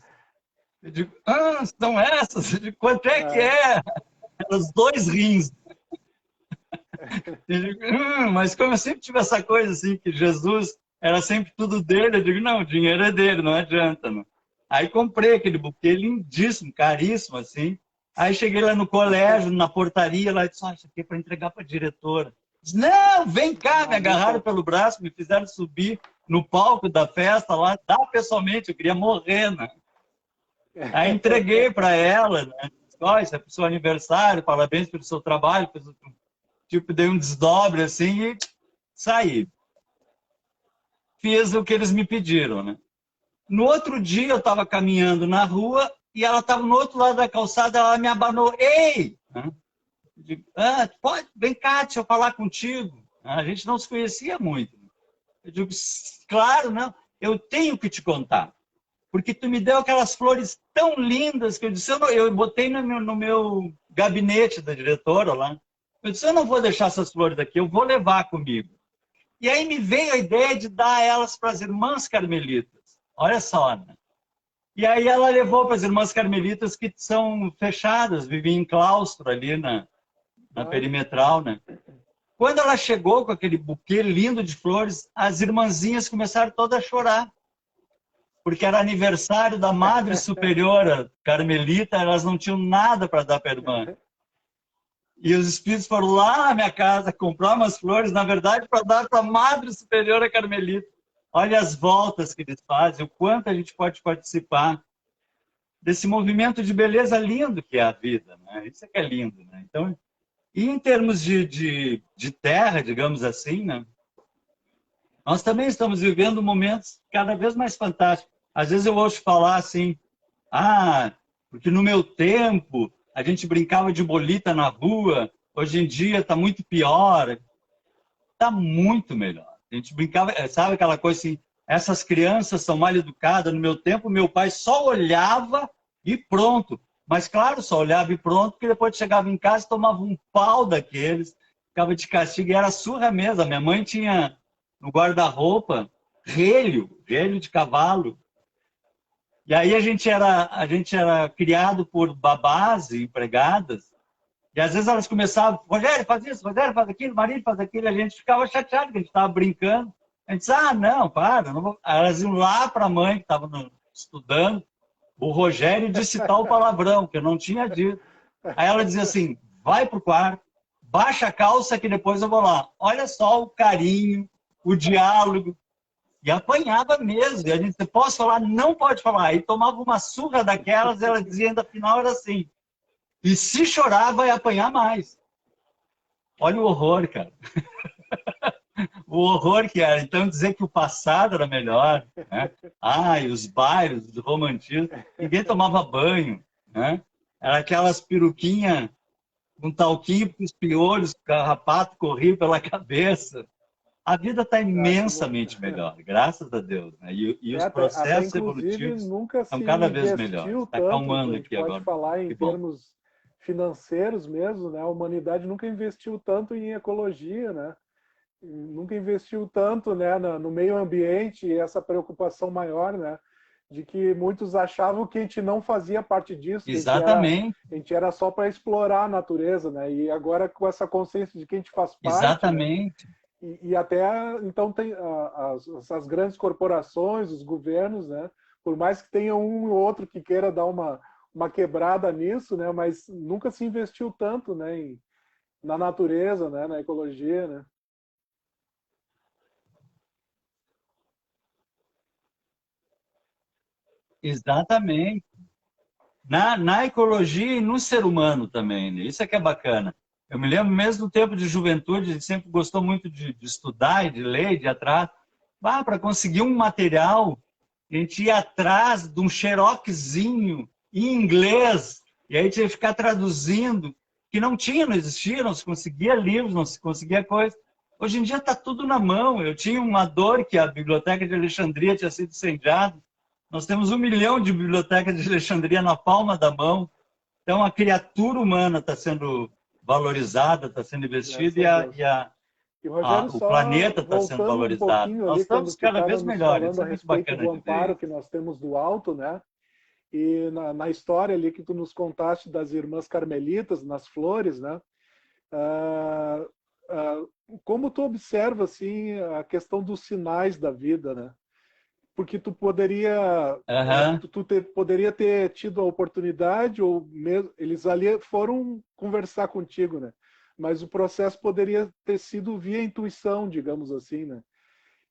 S2: Eu digo, ah, são essas? Eu digo, quanto é que é? Eram os 2 rins. Eu digo, mas como eu sempre tive essa coisa assim, que Jesus era sempre tudo dele, eu digo, não, o dinheiro é dele, não adianta. Não. Aí comprei aquele buquê lindíssimo, caríssimo, assim. Aí cheguei lá no colégio, na portaria, lá e disse, isso aqui é para entregar para a diretora. Disse, não, vem cá, me agarraram pelo braço, me fizeram subir no palco da festa lá, pessoalmente, eu queria morrer, né? Aí entreguei para ela, né? Isso é para o seu aniversário, parabéns pelo seu trabalho. Tipo, dei um desdobre assim e saí. Fiz o que eles me pediram, né? No outro dia eu estava caminhando na rua e ela estava no outro lado da calçada, ela me abanou. Ei! Eu digo, pode, vem cá, deixa eu falar contigo. A gente não se conhecia muito. Eu digo, claro, não, eu tenho que te contar. Porque tu me deu aquelas flores tão lindas que eu disse, eu botei no meu gabinete da diretora lá. Eu disse, eu não vou deixar essas flores aqui, eu vou levar comigo. E aí me veio a ideia de dar elas para as irmãs carmelitas. Olha só, né? E aí ela levou para as irmãs carmelitas que são fechadas, vivem em claustro ali na perimetral, né? Quando ela chegou com aquele buquê lindo de flores, as irmãzinhas começaram todas a chorar. Porque era aniversário da Madre Superiora Carmelita, elas não tinham nada para dar para a irmã. E os espíritos foram lá na minha casa comprar umas flores, na verdade, para dar para a Madre Superiora Carmelita. Olha as voltas que eles fazem, o quanto a gente pode participar desse movimento de beleza lindo que é a vida, né? Isso é que é lindo, né? Então, e em termos de terra, digamos assim, né? Nós também estamos vivendo momentos cada vez mais fantásticos. Às vezes eu ouço falar assim, porque no meu tempo a gente brincava de bolita na rua, hoje em dia está muito pior. Está muito melhor. A gente brincava, sabe aquela coisa assim, essas crianças são mal educadas. No meu tempo, meu pai só olhava e pronto. Mas claro, só olhava e pronto, porque depois chegava em casa e tomava um pau daqueles, ficava de castigo e era surra mesmo. Minha mãe tinha no guarda-roupa relho de cavalo. E aí a gente era criado por babás e empregadas, e às vezes elas começavam, Rogério faz isso, Rogério faz aquilo, Maria faz aquilo, e a gente ficava chateado, que a gente estava brincando. A gente disse, não, para, não vou. Elas iam lá para a mãe, que estava estudando, o Rogério disse tal palavrão, que eu não tinha dito. Aí ela dizia assim, vai para o quarto, baixa a calça que depois eu vou lá. Olha só o carinho, o diálogo. E apanhava mesmo. E a gente disse, posso falar? Não pode falar. Aí tomava uma surra daquelas e ela dizia, ainda afinal era assim. E se chorar, vai apanhar mais. Olha o horror, cara. o horror que era. Então, dizer que o passado era melhor, né? Ai, os bailes, o romantismo, ninguém tomava banho, né? Era aquelas peruquinhas, um talquinho para os piolhos, o carrapato corria pela cabeça. A vida está imensamente melhor, graças a Deus, né? E os
S3: até
S2: processos
S3: inclusive
S2: evolutivos
S3: nunca
S2: estão
S3: se
S2: cada vez melhores.
S3: investiu
S2: Está
S3: tanto, a
S2: acalmando
S3: gente
S2: aqui
S3: pode
S2: agora.
S3: falar em
S2: Que bom.
S3: termos financeiros mesmo, né? A humanidade nunca investiu tanto em ecologia, né? Nunca investiu tanto, né, no meio ambiente, e essa preocupação maior, né, de que muitos achavam que a gente não fazia parte disso, que
S2: Exatamente,
S3: a gente era só para explorar a natureza, né? E agora com essa consciência de que a gente faz parte, né?
S2: exatamente.
S3: E até então tem as grandes corporações, os governos, né? Por mais que tenha um ou outro que queira dar uma quebrada nisso, né? Mas nunca se investiu tanto, né? Na natureza, né? Na ecologia, né?
S2: Exatamente. Na ecologia e no ser humano também, né? Isso é que é bacana. Eu me lembro mesmo do tempo de juventude, a gente sempre gostou muito de estudar e de ler, de ir atrás. Para conseguir um material, a gente ia atrás de um xeroxzinho em inglês, e aí tinha que ficar traduzindo, que não tinha, não existia, não se conseguia livros, não se conseguia coisa. Hoje em dia está tudo na mão. Eu tinha uma dor que a Biblioteca de Alexandria tinha sido incendiada. Nós temos 1 milhão de bibliotecas de Alexandria na palma da mão. Então, a criatura humana está sendo valorizada, está sendo investida
S3: Graças a Deus. E Rogério,
S2: o
S3: só
S2: planeta está sendo
S3: voltando um
S2: valorizado.
S3: pouquinho
S2: Nós
S3: ali, quando
S2: estamos
S3: tu
S2: cada
S3: estava
S2: vez
S3: nos
S2: melhores.
S3: falando
S2: Isso
S3: a
S2: é muito
S3: respeito
S2: bacana
S3: do
S2: de ver
S3: amparo
S2: isso.
S3: que nós temos do alto, né? E na história ali que tu nos contaste das irmãs carmelitas, nas flores, né? Ah, ah, como tu observa, assim, a questão dos sinais da vida, né? Porque tu poderia,
S2: Aham,
S3: poderia ter tido a oportunidade, ou mesmo, eles ali foram conversar contigo, né? Mas o processo poderia ter sido via intuição, digamos assim, né?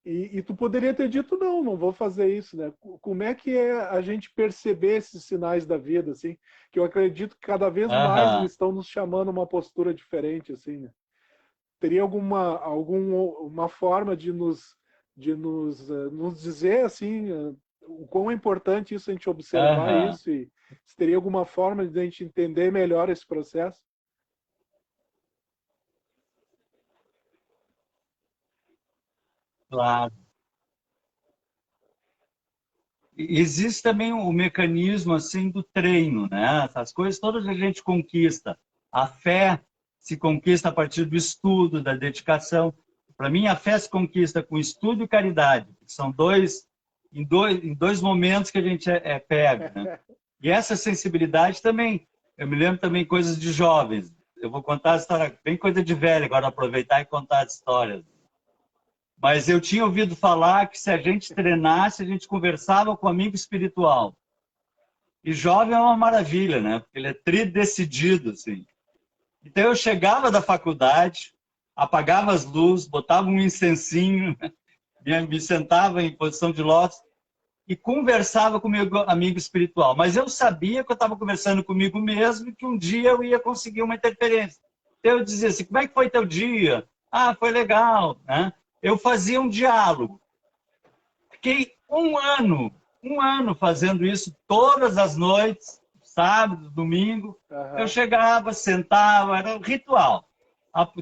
S3: E tu poderia ter dito, não, não vou fazer isso, né? Como é que é a gente perceber esses sinais da vida, assim? Que eu acredito que cada vez mais
S2: aham.
S3: eles estão nos chamando a uma postura diferente, assim, né? Teria alguma forma nos dizer, assim, o quão é importante isso, a gente observar
S2: Aham,
S3: isso, e se teria alguma forma de a gente entender melhor esse processo?
S2: claro. Existe também o mecanismo assim do treino, né? Essas coisas todas a gente conquista. A fé se conquista a partir do estudo, da dedicação. Para mim, a fé se conquista com estudo e caridade, que são em dois momentos que a gente é pego, né? E essa sensibilidade também, eu me lembro também coisas de jovens. Eu vou contar a história, bem coisa de velho, agora aproveitar e contar as histórias. Mas eu tinha ouvido falar que se a gente treinasse, a gente conversava com o amigo espiritual. E jovem é uma maravilha, né? Porque ele é tri-decidido, assim. Então eu chegava da faculdade, apagava as luzes, botava um incensinho, me sentava em posição de lótus e conversava com o meu amigo espiritual. Mas eu sabia que eu estava conversando comigo mesmo e que um dia eu ia conseguir uma interferência. Então eu dizia assim, como é que foi teu dia? Ah, foi legal, né? Eu fazia um diálogo. Fiquei um ano fazendo isso todas as noites, sábado, domingo. Eu
S3: Aham.
S2: chegava, sentava, era um ritual.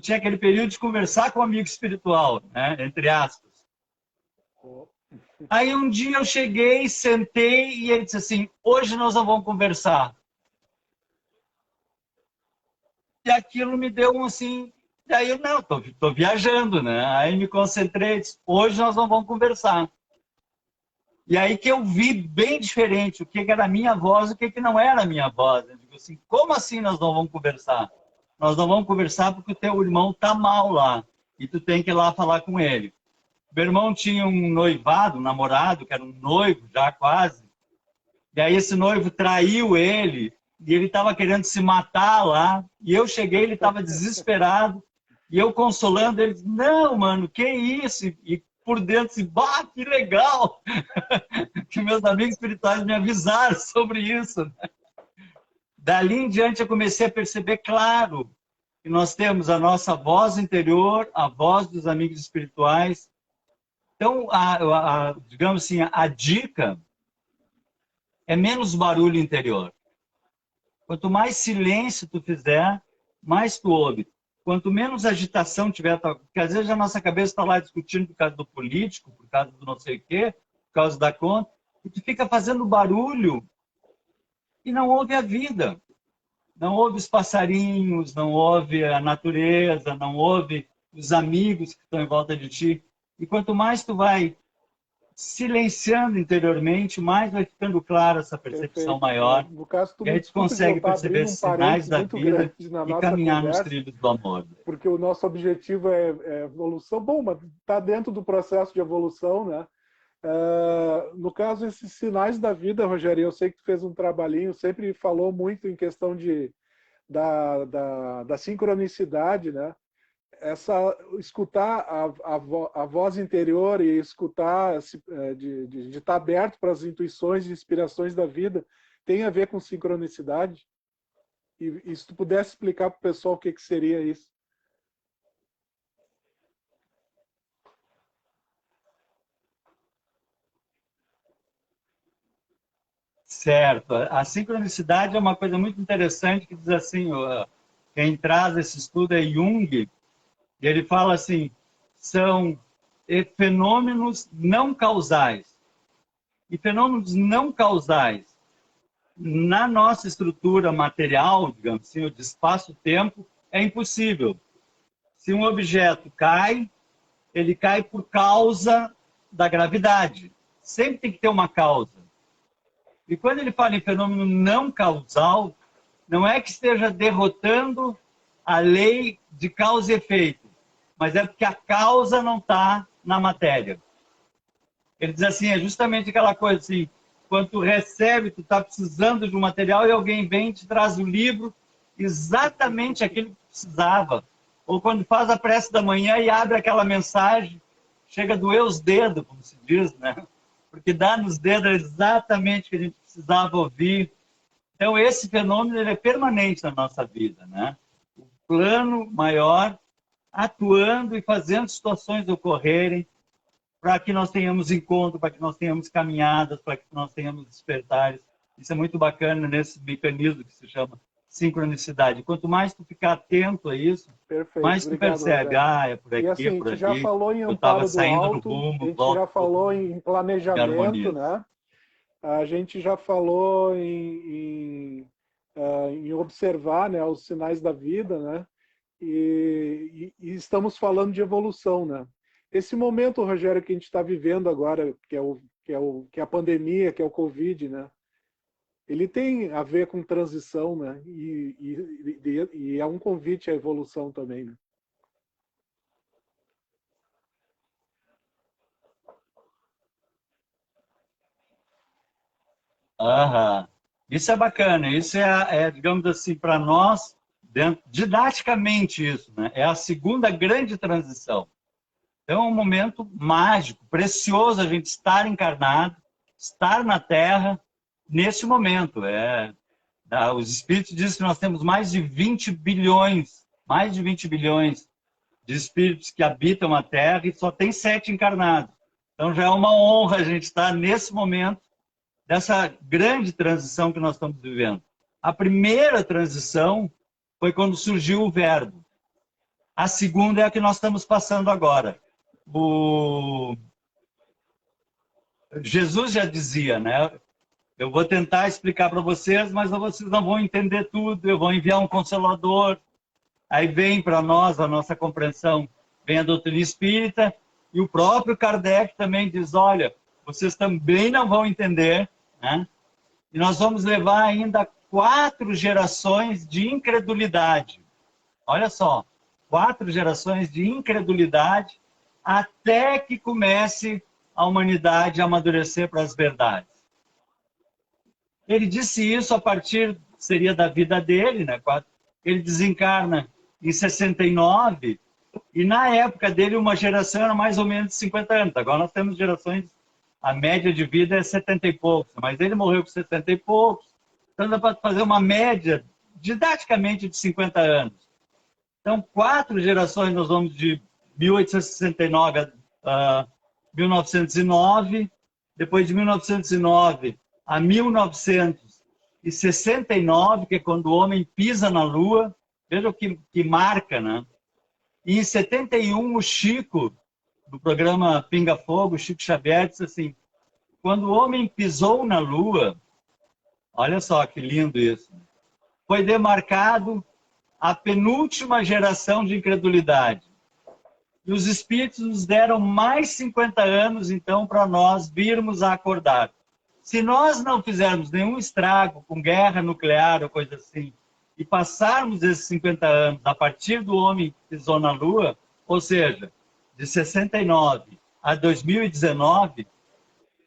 S2: Tinha aquele período de conversar com o amigo espiritual, né? Entre aspas. Aí um dia eu cheguei, sentei e ele disse assim: hoje nós não vamos conversar. E aquilo me deu um assim. E aí eu, não, tô viajando, né? Aí me concentrei, disse, hoje nós não vamos conversar. E aí que eu vi bem diferente o que era a minha voz e o que não era a minha voz. Eu digo assim, como assim nós não vamos conversar? Nós não vamos conversar porque o teu irmão tá mal lá e tu tem que ir lá falar com ele. Meu irmão tinha um noivado, um namorado, que era um noivo já quase. E aí esse noivo traiu ele e ele estava querendo se matar lá. E eu cheguei, ele estava desesperado. E eu consolando ele, não, mano, que isso? E por dentro, assim, bah, que legal! Que meus amigos espirituais me avisaram sobre isso. Dali em diante eu comecei a perceber, claro, e nós temos a nossa voz interior, a voz dos amigos espirituais. Então, digamos assim, a dica é menos barulho interior. Quanto mais silêncio tu fizer, mais tu ouve. Quanto menos agitação tiver, porque às vezes a nossa cabeça está lá discutindo por causa do político, por causa do não sei o quê, por causa da conta, e tu fica fazendo barulho e não ouve a vida. Não ouve os passarinhos, não ouve a natureza, não ouve os amigos que estão em volta de ti. E quanto mais tu vai silenciando interiormente, mais vai ficando clara essa percepção maior.
S3: No caso, tu
S2: e a gente consegue perceber esses sinais da vida e caminhar nos trilhos do amor.
S3: Porque o nosso objetivo é evolução. Bom, mas está dentro do processo de evolução, né? No caso, esses sinais da vida, Rogério, eu sei que tu fez um trabalhinho, sempre falou muito em questão da sincronicidade, né? Escutar a voz interior e escutar, de estar aberto para as intuições e inspirações da vida, tem a ver com sincronicidade? E se tu pudesse explicar para o pessoal o que seria isso?
S2: Certo. A sincronicidade é uma coisa muito interessante que diz assim, quem traz esse estudo é Jung, e ele fala assim, são fenômenos não causais. E fenômenos não causais, na nossa estrutura material, digamos assim, o de espaço-tempo, é impossível. Se um objeto cai, ele cai por causa da gravidade. Sempre tem que ter uma causa. E quando ele fala em fenômeno não causal, não é que esteja derrotando a lei de causa e efeito, mas é porque a causa não está na matéria. Ele diz assim, é justamente aquela coisa assim, quando tu recebe, tu está precisando de um material e alguém vem e te traz o livro, exatamente aquilo que tu precisava. Ou quando faz a prece da manhã e abre aquela mensagem, chega a doer os dedos, como se diz, né? Porque dá nos dedos exatamente o que a gente precisava ouvir. Então, esse fenômeno ele é permanente na nossa vida, né? O plano maior atuando e fazendo situações ocorrerem para que nós tenhamos encontro, para que nós tenhamos caminhadas, para que nós tenhamos despertares. Isso é muito bacana nesse mecanismo que se chama sincronicidade. Quanto mais tu ficar atento a isso,
S3: Perfeito.
S2: mais tu percebe, é por aqui,
S3: e assim,
S2: é por
S3: a gente
S2: ali.
S3: já falou em
S2: eu estava
S3: amparo do
S2: saindo
S3: alto,
S2: do rumo,
S3: a gente já falou em planejamento, né? A gente já falou em observar, né, os sinais da vida, né? E estamos falando de evolução, né? Esse momento, Rogério, que a gente está vivendo agora, que é a pandemia, que é o Covid, né? Ele tem a ver com transição, né? E é um convite à evolução também, né?
S2: Aham. Isso é bacana, isso digamos assim, para nós, didaticamente isso, né? É a segunda grande transição. Então é um momento mágico, precioso a gente estar encarnado, estar na Terra nesse momento. Os espíritos dizem que nós temos mais de 20 bilhões de espíritos que habitam a Terra e só tem 7 encarnados. Então já é uma honra a gente estar nesse momento dessa grande transição que nós estamos vivendo. A primeira transição foi quando surgiu o Verbo. A segunda é a que nós estamos passando agora. Jesus já dizia, né? Eu vou tentar explicar para vocês, mas vocês não vão entender tudo. Eu vou enviar um consolador. Aí vem para nós, a nossa compreensão, vem a doutrina espírita, e o próprio Kardec também diz, olha, vocês também não vão entender, né? E nós vamos levar ainda 4 gerações de incredulidade. Olha só, 4 gerações de incredulidade até que comece a humanidade a amadurecer para as verdades. Ele disse isso a partir, seria da vida dele, né? Ele desencarna em 69, e na época dele uma geração era mais ou menos de 50 anos. Agora nós temos gerações, a média de vida é 70 e poucos, mas ele morreu com 70 e poucos, então dá para fazer uma média, didaticamente, de 50 anos. Então, 4 gerações nós vamos de 1869 a 1909, depois de 1909 a 1969, que é quando o homem pisa na Lua. Veja o que marca, né? E em 71, o Chico, do programa Pinga Fogo, Chico Xavier, disse assim: quando o homem pisou na Lua, olha só que lindo isso, foi demarcado a penúltima geração de incredulidade. E os espíritos nos deram mais 50 anos, então, para nós virmos a acordar. Se nós não fizermos nenhum estrago com guerra nuclear ou coisa assim, e passarmos esses 50 anos a partir do homem que pisou na Lua, ou seja, de 69 a 2019,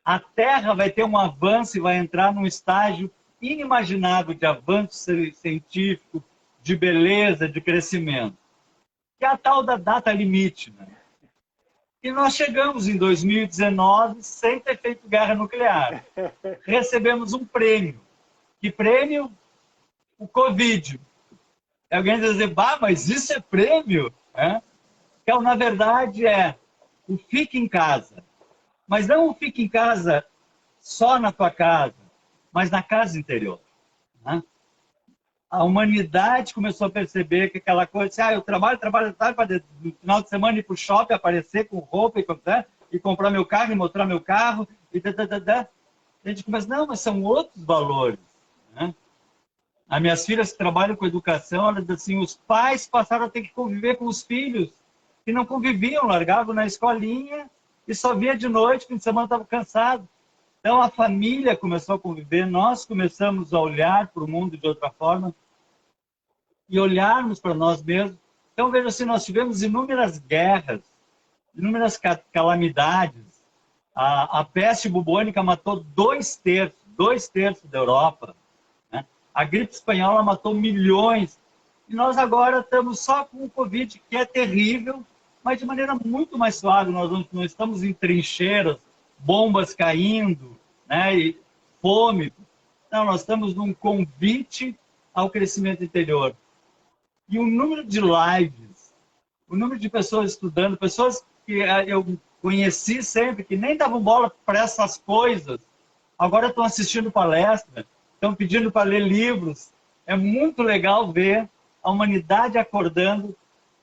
S2: a Terra vai ter um avanço e vai entrar num estágio inimaginável de avanço científico, de beleza, de crescimento, que é a tal da data limite, né? E nós chegamos em 2019 sem ter feito guerra nuclear. Recebemos um prêmio. Que prêmio? O Covid. Alguém vai dizer, bah, mas isso é prêmio? Que, na verdade, é o fique em casa. Mas não o fique em casa só na tua casa, mas na casa interior, né? A humanidade começou a perceber que aquela coisa, assim, eu trabalho para no final de semana ir para o shopping, aparecer com roupa e comprar meu carro e mostrar meu carro. A gente começa, não, mas são outros valores, né? As minhas filhas que trabalham com educação, elas dizem assim, os pais passaram a ter que conviver com os filhos, que não conviviam, largavam na escolinha e só via de noite, fim de semana estava cansado. Então a família começou a conviver, nós começamos a olhar para o mundo de outra forma e olharmos para nós mesmos. Então veja assim, nós tivemos inúmeras guerras, inúmeras calamidades. A peste bubônica matou 2/3 da Europa, né? A gripe espanhola matou milhões. E nós agora estamos só com o Covid, que é terrível, mas de maneira muito mais suave. Nós não estamos em trincheiras, bombas caindo, né, e fome. Não, nós estamos num convite ao crescimento interior. E o número de lives, o número de pessoas estudando, pessoas que eu conheci sempre, que nem davam bola para essas coisas, agora estão assistindo palestra, estão pedindo para ler livros. É muito legal ver a humanidade acordando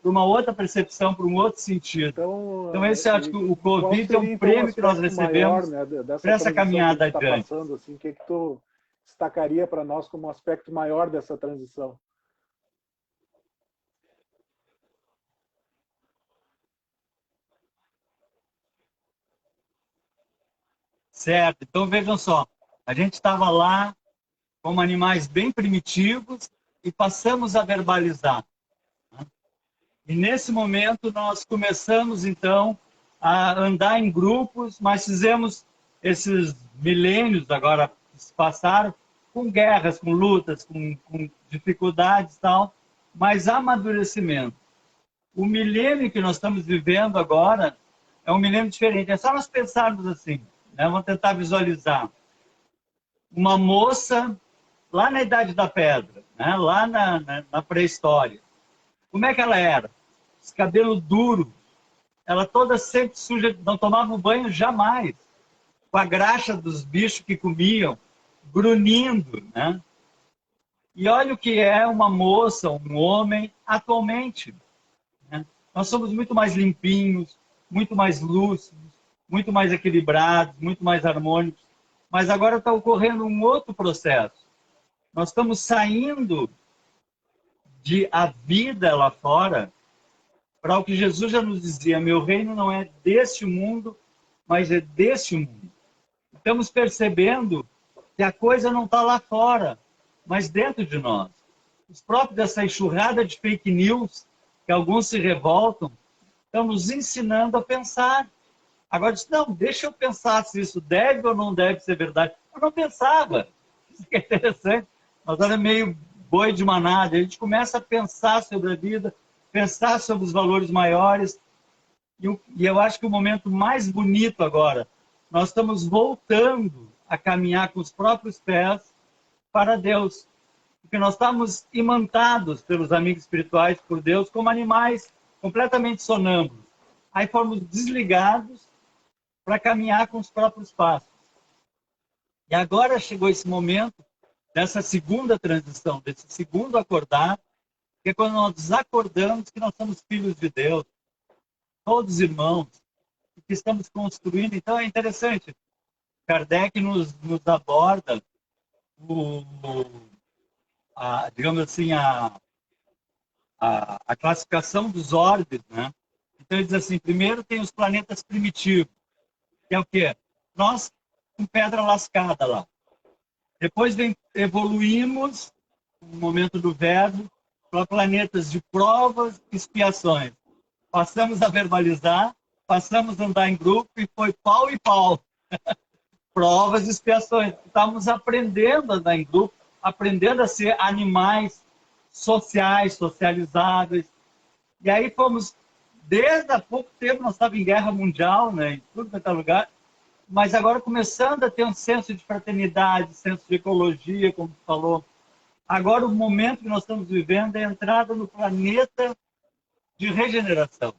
S2: para uma outra percepção, para um outro sentido. Então esse, acho que o Covid é um prêmio que nós recebemos maior, né, para essa caminhada adiante.
S3: Passando, assim, o que tu destacaria para nós como um aspecto maior dessa transição?
S2: Certo. Então vejam só, a gente estava lá como animais bem primitivos e passamos a verbalizar. E nesse momento nós começamos, então, a andar em grupos, mas fizemos esses milênios agora que se passaram com guerras, com lutas, com dificuldades e tal, mas amadurecimento. O milênio que nós estamos vivendo agora é um milênio diferente. É só nós pensarmos assim, né? Vamos tentar visualizar. Uma moça lá na Idade da Pedra, né? Lá na pré-história. Como é que ela era? Esse cabelo duro, ela toda sempre suja, não tomava banho jamais, com a graxa dos bichos que comiam, grunhindo, né? E olha o que é uma moça, um homem, atualmente, né? Nós somos muito mais limpinhos, muito mais lúcidos, muito mais equilibrados, muito mais harmônicos, mas agora está ocorrendo um outro processo. Nós estamos saindo de a vida lá fora para o que Jesus já nos dizia, meu reino não é deste mundo, mas é deste mundo. Estamos percebendo que a coisa não está lá fora, mas dentro de nós. Os próprios dessa enxurrada de fake news, que alguns se revoltam, estão nos ensinando a pensar. Agora diz, não, deixa eu pensar se isso deve ou não deve ser verdade. Eu não pensava. Isso que é interessante. Nós éramos meio boi de manada. A gente começa a pensar sobre a vida, pensar sobre os valores maiores. E eu acho que o momento mais bonito agora, nós estamos voltando a caminhar com os próprios pés para Deus. porque nós estamos imantados pelos amigos espirituais, por Deus, como animais completamente sonâmbulos. Aí fomos desligados para caminhar com os próprios passos. E agora chegou esse momento dessa segunda transição, desse segundo acordar, que é quando nós desacordamos que nós somos filhos de Deus, todos irmãos, que estamos construindo. Então é interessante, Kardec nos aborda digamos assim, a classificação dos orbes, né? Então ele diz assim, primeiro tem os planetas primitivos, que é o quê? Nós com pedra lascada lá. Depois evoluímos, no momento do verbo, para planetas de provas e expiações. Passamos a verbalizar, passamos a andar em grupo e foi pau e pau. Provas e expiações. Estávamos aprendendo a andar em grupo, aprendendo a ser animais sociais, socializáveis. E aí fomos, desde há pouco tempo, nós estávamos em guerra mundial, né, em tudo quanto é lugar, mas agora começando a ter um senso de fraternidade, senso de ecologia, como tu falou. Agora o momento que nós estamos vivendo é a entrada no planeta de regeneração.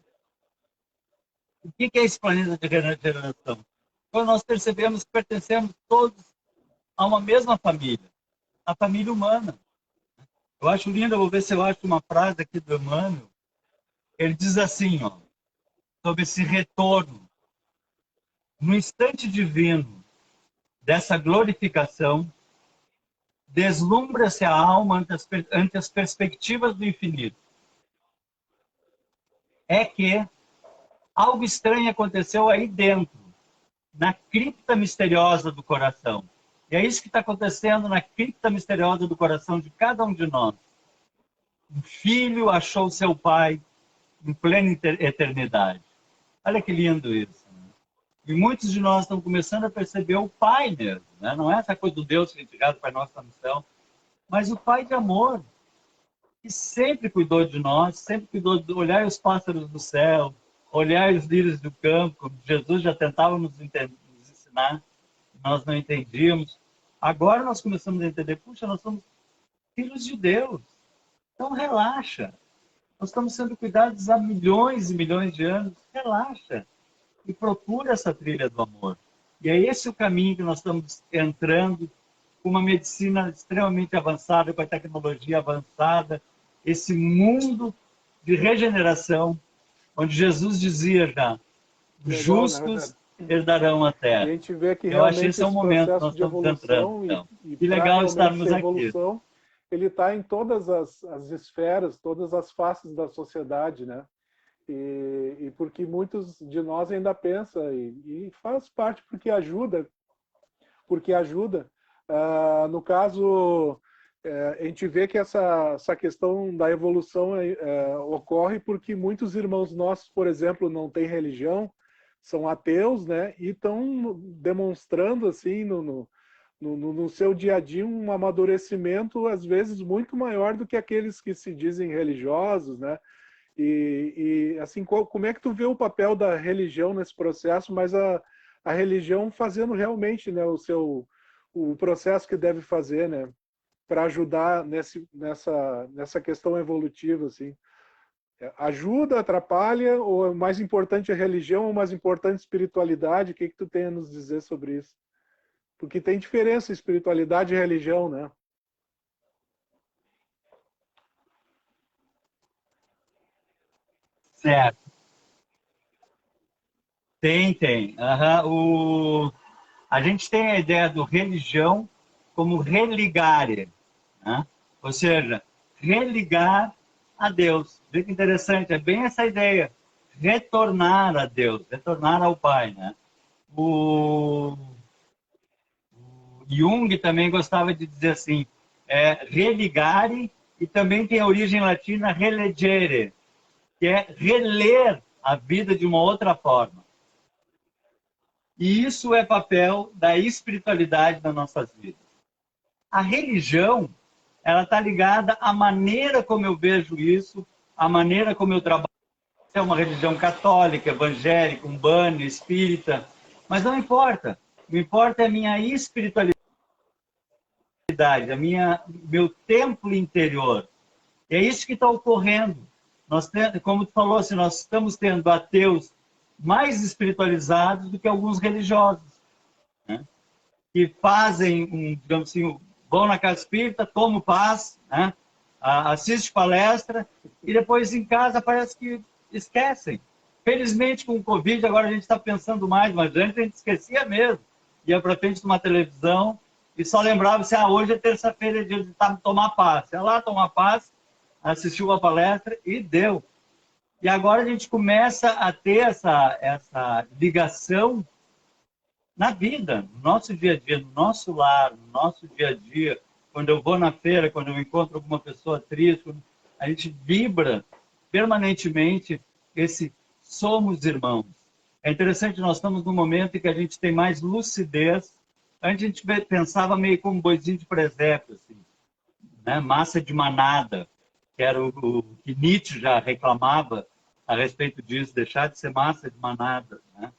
S2: O que é esse planeta de regeneração? Quando nós percebemos que pertencemos todos a uma mesma família, a família humana. Eu acho lindo, eu vou ver se eu acho uma frase aqui do Emmanuel. Ele diz assim, ó, sobre esse retorno. No instante divino dessa glorificação, deslumbra-se a alma ante as perspectivas do infinito. É que algo estranho aconteceu aí dentro, na cripta misteriosa do coração. E é isso que está acontecendo na cripta misteriosa do coração de cada um de nós. Um filho achou seu pai em plena eternidade. Olha que lindo isso. Né? E muitos de nós estão começando a perceber o pai mesmo. Né? Não é essa coisa do Deus criticado para a nossa missão, mas o pai de amor, que sempre cuidou de nós, sempre cuidou de olhar os pássaros do céu, olhar os lírios do campo, como Jesus já tentava nos ensinar, nós não entendíamos. Agora nós começamos a entender, puxa, nós somos filhos de Deus. Então relaxa. Nós estamos sendo cuidados há milhões e milhões de anos. Relaxa. E procura essa trilha do amor. E é esse o caminho que nós estamos entrando, com uma medicina extremamente avançada, com a tecnologia avançada, esse mundo de regeneração, onde Jesus dizia já, os justos herdarão a terra.
S3: E a gente vê que
S2: eu acho
S3: realmente
S2: esse é o momento que nós estamos entrando. Então. E legal estarmos aqui.
S3: Ele está em todas as esferas, todas as faces da sociedade, né? E porque muitos de nós ainda pensam, e faz parte porque ajuda. No caso, a gente vê que essa questão da evolução ocorre porque muitos irmãos nossos, por exemplo, não têm religião, são ateus, né? E estão demonstrando assim no seu dia a dia um amadurecimento às vezes muito maior do que aqueles que se dizem religiosos, né? E assim, como é que tu vê o papel da religião nesse processo, mas a religião fazendo realmente, né, o processo que deve fazer, né, para ajudar nessa questão evolutiva, assim? Ajuda, atrapalha, ou é mais importante a religião, ou mais importante a espiritualidade? O que tu tem a nos dizer sobre isso? Porque tem diferença espiritualidade e religião, né?
S2: Certo. Tem. A gente tem a ideia do religião como religare, né? Ou seja, religar a Deus. Vê que interessante, é bem essa ideia. Retornar a Deus, retornar ao Pai, né? O Jung também gostava de dizer assim, religare, e também tem a origem latina relegere, que é reler a vida de uma outra forma. E isso é papel da espiritualidade nas nossas vidas. A religião, ela está ligada à maneira como eu vejo isso, à maneira como eu trabalho. É uma religião católica, evangélica, umbanda, espírita, mas não importa. O que importa é a minha espiritualidade intimidade, meu templo interior. E é isso que está ocorrendo. Como tu falou, assim, nós estamos tendo ateus mais espiritualizados do que alguns religiosos, né? Que fazem, digamos assim, vão na casa espírita, tomam paz, né? Assiste palestra e depois em casa parece que esquecem. Felizmente, com o Covid, agora a gente está pensando mais, mas antes a gente esquecia mesmo. Ia para frente de uma televisão e só lembrava se hoje é terça-feira, é dia de tomar paz. Ia lá tomar paz, assistiu uma palestra e deu. E agora a gente começa a ter essa ligação na vida, no nosso dia a dia, no nosso lar, no nosso dia a dia. Quando eu vou na feira, quando eu encontro alguma pessoa triste, a gente vibra permanentemente esse somos irmãos. É interessante, nós estamos num momento em que a gente tem mais lucidez. Antes a gente pensava meio como boizinho de presépio, assim, né? Massa de manada, que era o que Nietzsche já reclamava a respeito disso, deixar de ser massa de manada, né?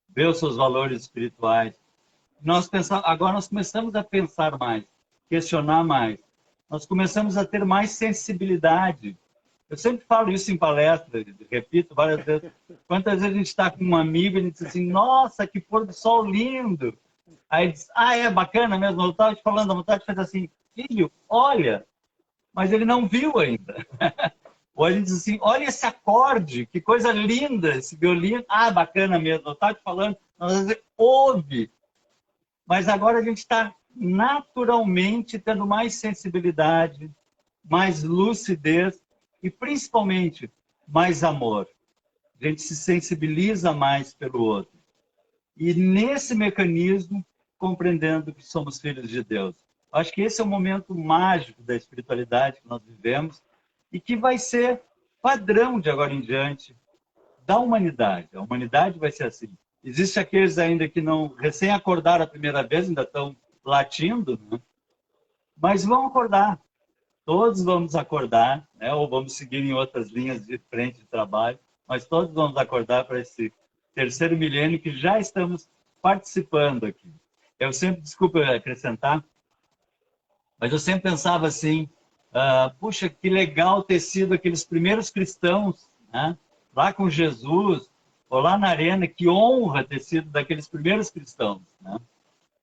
S2: Ver os seus valores espirituais. Agora nós começamos a pensar mais, questionar mais. Nós começamos a ter mais sensibilidade. Eu sempre falo isso em palestra, repito várias vezes. Quantas vezes a gente está com um amigo e a gente diz assim, nossa, que pôr do sol lindo. Aí diz, é bacana mesmo. Eu estava te falando, a vontade de fazer assim, filho, olha, mas ele não viu ainda. Ou a gente diz assim, olha esse acorde, que coisa linda, esse violino. Bacana mesmo, eu estava te falando. Nós vamos dizer, ouve. Mas agora a gente está naturalmente tendo mais sensibilidade, mais lucidez e, principalmente, mais amor. A gente se sensibiliza mais pelo outro. E, nesse mecanismo, compreendendo que somos filhos de Deus. Acho que esse é o momento mágico da espiritualidade que nós vivemos e que vai ser padrão de agora em diante da humanidade. A humanidade vai ser assim. Existem aqueles ainda que não recém acordaram a primeira vez, ainda estão latindo, né? Mas vão acordar. Todos vamos acordar, né? Ou vamos seguir em outras linhas de frente de trabalho, mas todos vamos acordar para esse terceiro milênio que já estamos participando aqui. Eu sempre, desculpa acrescentar, mas eu sempre pensava assim, puxa, que legal ter sido aqueles primeiros cristãos, né? Lá com Jesus, ou lá na arena, que honra ter sido daqueles primeiros cristãos, né?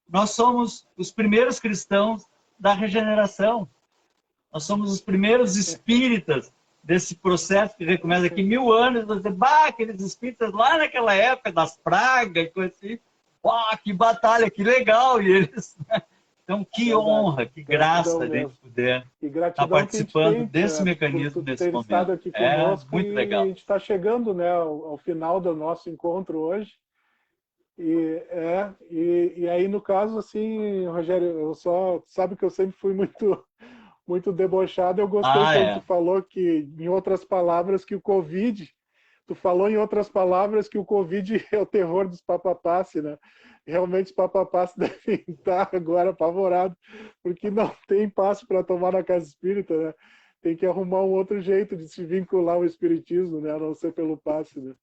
S2: Nós somos os primeiros cristãos da regeneração. Nós somos os primeiros espíritas desse processo que recomeça aqui 1000 anos. Você, aqueles espíritas lá naquela época das pragas e coisa assim. Que batalha, que legal! E eles... Então, que honra, que graça de a gente poder estar participando desse mecanismo nesse momento.
S3: Aqui conosco,
S2: muito legal.
S3: A gente está chegando, né, ao final do nosso encontro hoje. E aí, no caso, assim, Rogério, sabe que eu sempre fui muito debochado. Eu gostei quando tu falou que, em outras palavras, que o Covid... Tu falou, em outras palavras, que o Covid é o terror dos papapassi, né? Realmente os papapassi devem estar agora apavorados, porque não tem passe para tomar na casa espírita, né? Tem que arrumar um outro jeito de se vincular ao espiritismo, né? A não ser pelo passe, né?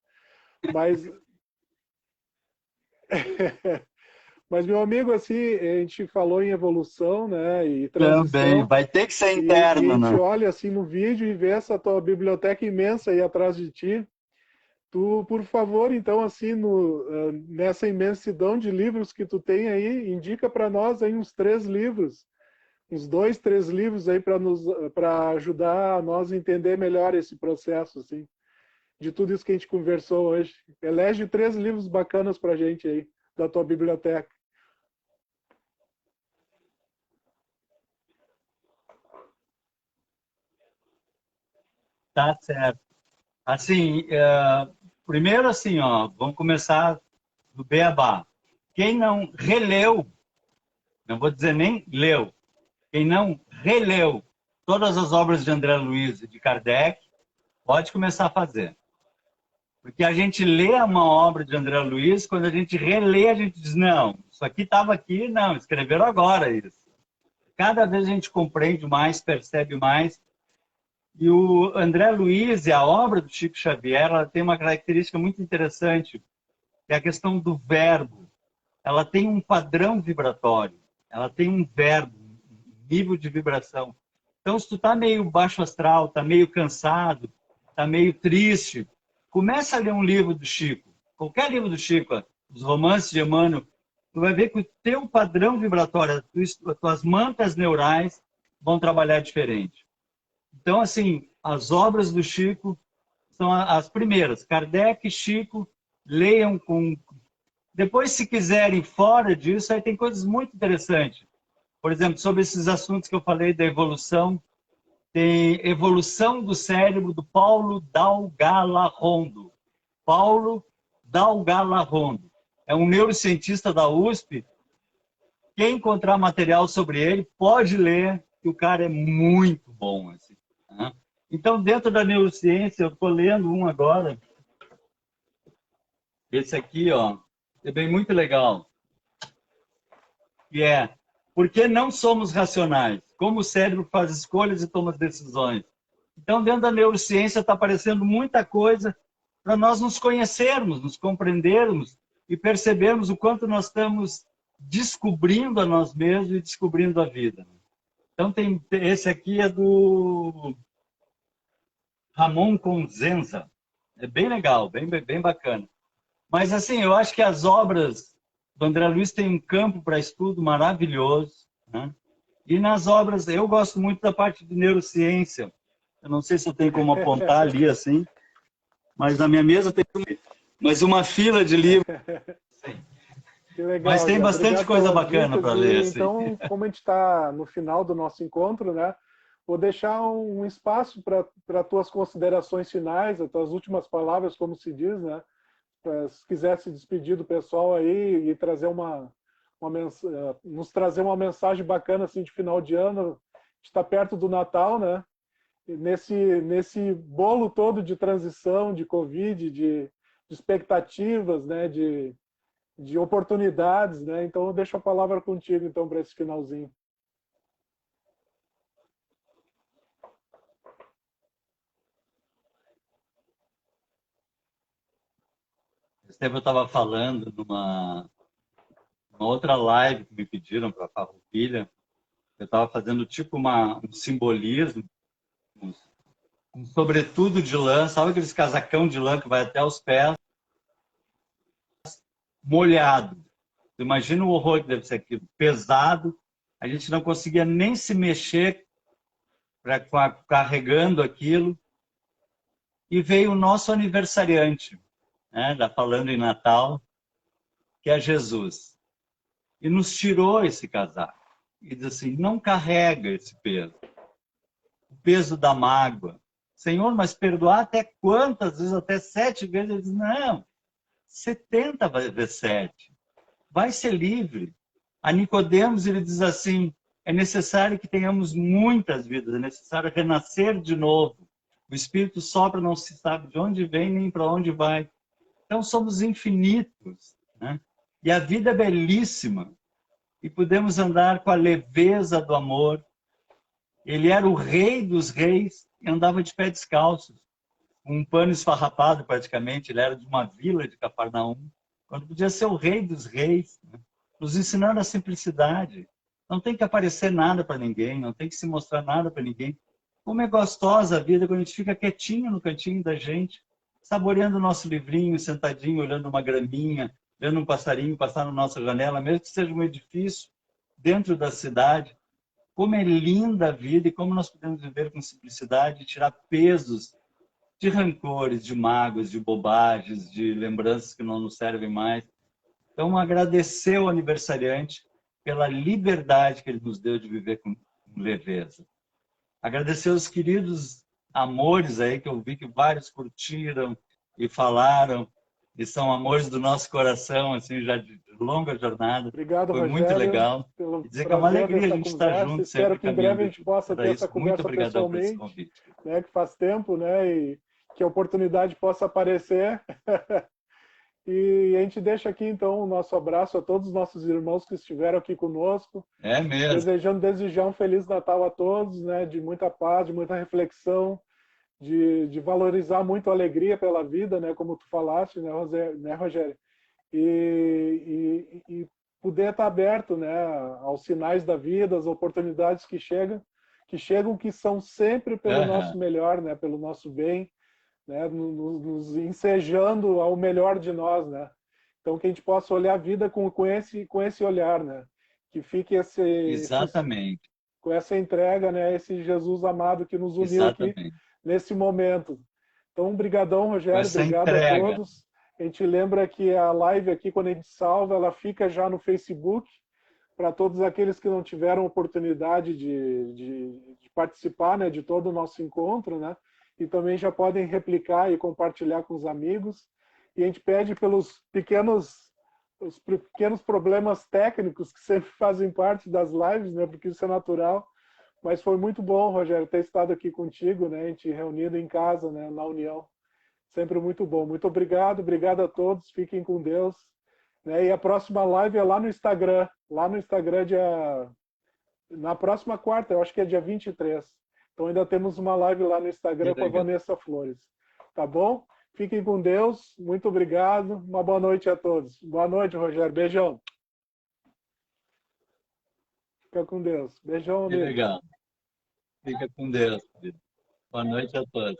S3: Mas, meu amigo, assim, a gente falou em evolução, né, e transição.
S2: Também, vai ter que ser interno,
S3: e a gente
S2: né?
S3: olha assim no vídeo e vê essa tua biblioteca imensa aí atrás de ti. Tu, por favor, então, assim, nessa imensidão de livros que tu tem aí, indica para nós aí uns 3 livros, uns 2, 3 livros aí para ajudar a nós a entender melhor esse processo, assim, de tudo isso que a gente conversou hoje. Elege 3 livros bacanas para a gente aí, da tua biblioteca.
S2: Tá certo. Assim, primeiro assim, vamos começar do beabá. Quem não releu, não vou dizer nem leu, quem não releu todas as obras de André Luiz e de Kardec, pode começar a fazer. Porque a gente lê uma obra de André Luiz, quando a gente relê, a gente diz, não, isso aqui estava aqui, não, escreveram agora isso. Cada vez a gente compreende mais, percebe mais. E o André Luiz e a obra do Chico Xavier, ela tem uma característica muito interessante, que é a questão do verbo. Ela tem um padrão vibratório, ela tem um verbo, nível de vibração. Então, se tu tá meio baixo astral, tá meio cansado, tá meio triste, começa a ler um livro do Chico, qualquer livro do Chico, os romances de Emmanuel, tu vai ver que o teu padrão vibratório, as tuas mantras neurais vão trabalhar diferente. Então, assim, as obras do Chico são as primeiras. Kardec, Chico, leiam com... Depois, se quiserem, fora disso, aí tem coisas muito interessantes. Por exemplo, sobre esses assuntos que eu falei da evolução, tem Evolução do Cérebro, do Paulo Dalgarra-Rondo. Paulo Dalgarra-Rondo. É um neurocientista da USP. Quem encontrar material sobre ele, pode ler, que o cara é muito bom. Assim, né? Então, dentro da neurociência, eu estou lendo um agora. Esse aqui, ó, é bem muito legal. Que é, por que não somos racionais? Como o cérebro faz escolhas e toma decisões? Então, dentro da neurociência está aparecendo muita coisa para nós nos conhecermos, nos compreendermos e percebermos o quanto nós estamos descobrindo a nós mesmos e descobrindo a vida. Então, esse aqui é do Ramon Conzenza. É bem legal, bem bacana. Mas, assim, eu acho que as obras do André Luiz têm um campo para estudo maravilhoso, né? E nas obras, eu gosto muito da parte de neurociência. Eu não sei se eu tenho como apontar ali assim, mas na minha mesa tem mais uma fila de livros.
S3: Que legal,
S2: mas tem bastante coisa bacana para ler. Assim.
S3: Então, como a gente está no final do nosso encontro, né? Vou deixar um espaço para tuas considerações finais, as tuas últimas palavras, como se diz, né? Se quiser se despedir do pessoal aí e trazer nos trazer uma mensagem bacana assim de final de ano, está perto do Natal, né? E nesse bolo todo de transição, de Covid, de expectativas, né? De oportunidades, né? Então eu deixo a palavra contigo então para esse finalzinho.
S2: Eu estava falando numa outra live que me pediram para a Farroupilha. Eu estava fazendo tipo um simbolismo, um sobretudo de lã, sabe aqueles casacão de lã que vai até os pés, molhado. Imagina o horror que deve ser aquilo, pesado, a gente não conseguia nem se mexer carregando aquilo. E veio o nosso aniversariante, né, falando em Natal, que é Jesus. E nos tirou esse casaco. E diz assim, não carrega esse peso. O peso da mágoa. Senhor, mas perdoar até quantas vezes? Até 7 vezes? Ele diz, não, 70 vezes 7. Vai ser livre. A Nicodemos, ele diz assim, é necessário que tenhamos muitas vidas, é necessário renascer de novo. O Espírito sopra, não se sabe de onde vem nem para onde vai. Então somos infinitos, né? E a vida é belíssima. E podemos andar com a leveza do amor. Ele era o rei dos reis e andava de pé descalço. Um pano esfarrapado praticamente, ele era de uma vila de Cafarnaum, quando podia ser o rei dos reis, né? Nos ensinando a simplicidade. Não tem que aparecer nada para ninguém, não tem que se mostrar nada para ninguém. Como é gostosa a vida quando a gente fica quietinho no cantinho da gente, saboreando o nosso livrinho, sentadinho, olhando uma graminha, vendo um passarinho passar na nossa janela, mesmo que seja um edifício dentro da cidade. Como é linda a vida e como nós podemos viver com simplicidade e tirar pesos de rancores, de mágoas, de bobagens, de lembranças que não nos servem mais. Então, agradecer ao aniversariante pela liberdade que ele nos deu de viver com leveza. Agradecer aos queridos amores aí, que eu vi que vários curtiram e falaram, e são amores do nosso coração, assim, já de longa jornada.
S3: Obrigado,
S2: foi
S3: Rogério,
S2: muito legal.
S3: pelo
S2: E dizer que é uma alegria a gente estar junto,
S3: espero
S2: sempre
S3: que em breve a gente
S2: caminhando
S3: possa ter essa
S2: isso. Muito
S3: conversa
S2: obrigado por esse
S3: pessoalmente,
S2: convite.
S3: né, que faz tempo, né, e que a oportunidade possa aparecer. E a gente deixa aqui, então, o nosso abraço a todos os nossos irmãos que estiveram aqui conosco.
S2: É mesmo.
S3: Desde já um Feliz Natal a todos, né, de muita paz, de muita reflexão, de valorizar muito a alegria pela vida, né, como tu falaste, né, Rogério? E poder estar aberto, né, aos sinais da vida, às oportunidades que chegam, que são sempre pelo nosso melhor, né, pelo nosso bem, né, nos ensejando ao melhor de nós, né. Então que a gente possa olhar a vida com esse olhar, né, que fique
S2: Exatamente.
S3: com essa entrega, né, esse Jesus amado que nos uniu aqui
S2: Exatamente.
S3: nesse momento. Então, brigadão,
S2: Com
S3: Rogério,
S2: essa
S3: obrigado a
S2: entrega.
S3: todos. A gente lembra que a live aqui, quando a gente salva, ela fica já no Facebook, para todos aqueles que não tiveram oportunidade de participar, né, de todo o nosso encontro, né, e também já podem replicar e compartilhar com os amigos. E a gente pede pelos os pequenos problemas técnicos que sempre fazem parte das lives, né, porque isso é natural. Mas foi muito bom, Rogério, ter estado aqui contigo, né, a gente reunido em casa, né, na União. Sempre muito bom. Muito obrigado, obrigado a todos. Fiquem com Deus. Né? E a próxima live é lá no Instagram. Lá no Instagram, na próxima quarta, eu acho que é dia 23. Então ainda temos uma live lá no Instagram com a Vanessa Flores. Tá bom? Fiquem com Deus. Muito obrigado. Uma boa noite a todos. Boa noite, Rogério. Beijão. Fica com Deus. Beijão,
S2: Que
S3: amigo.
S2: legal. Fica com Deus. Boa noite a todos.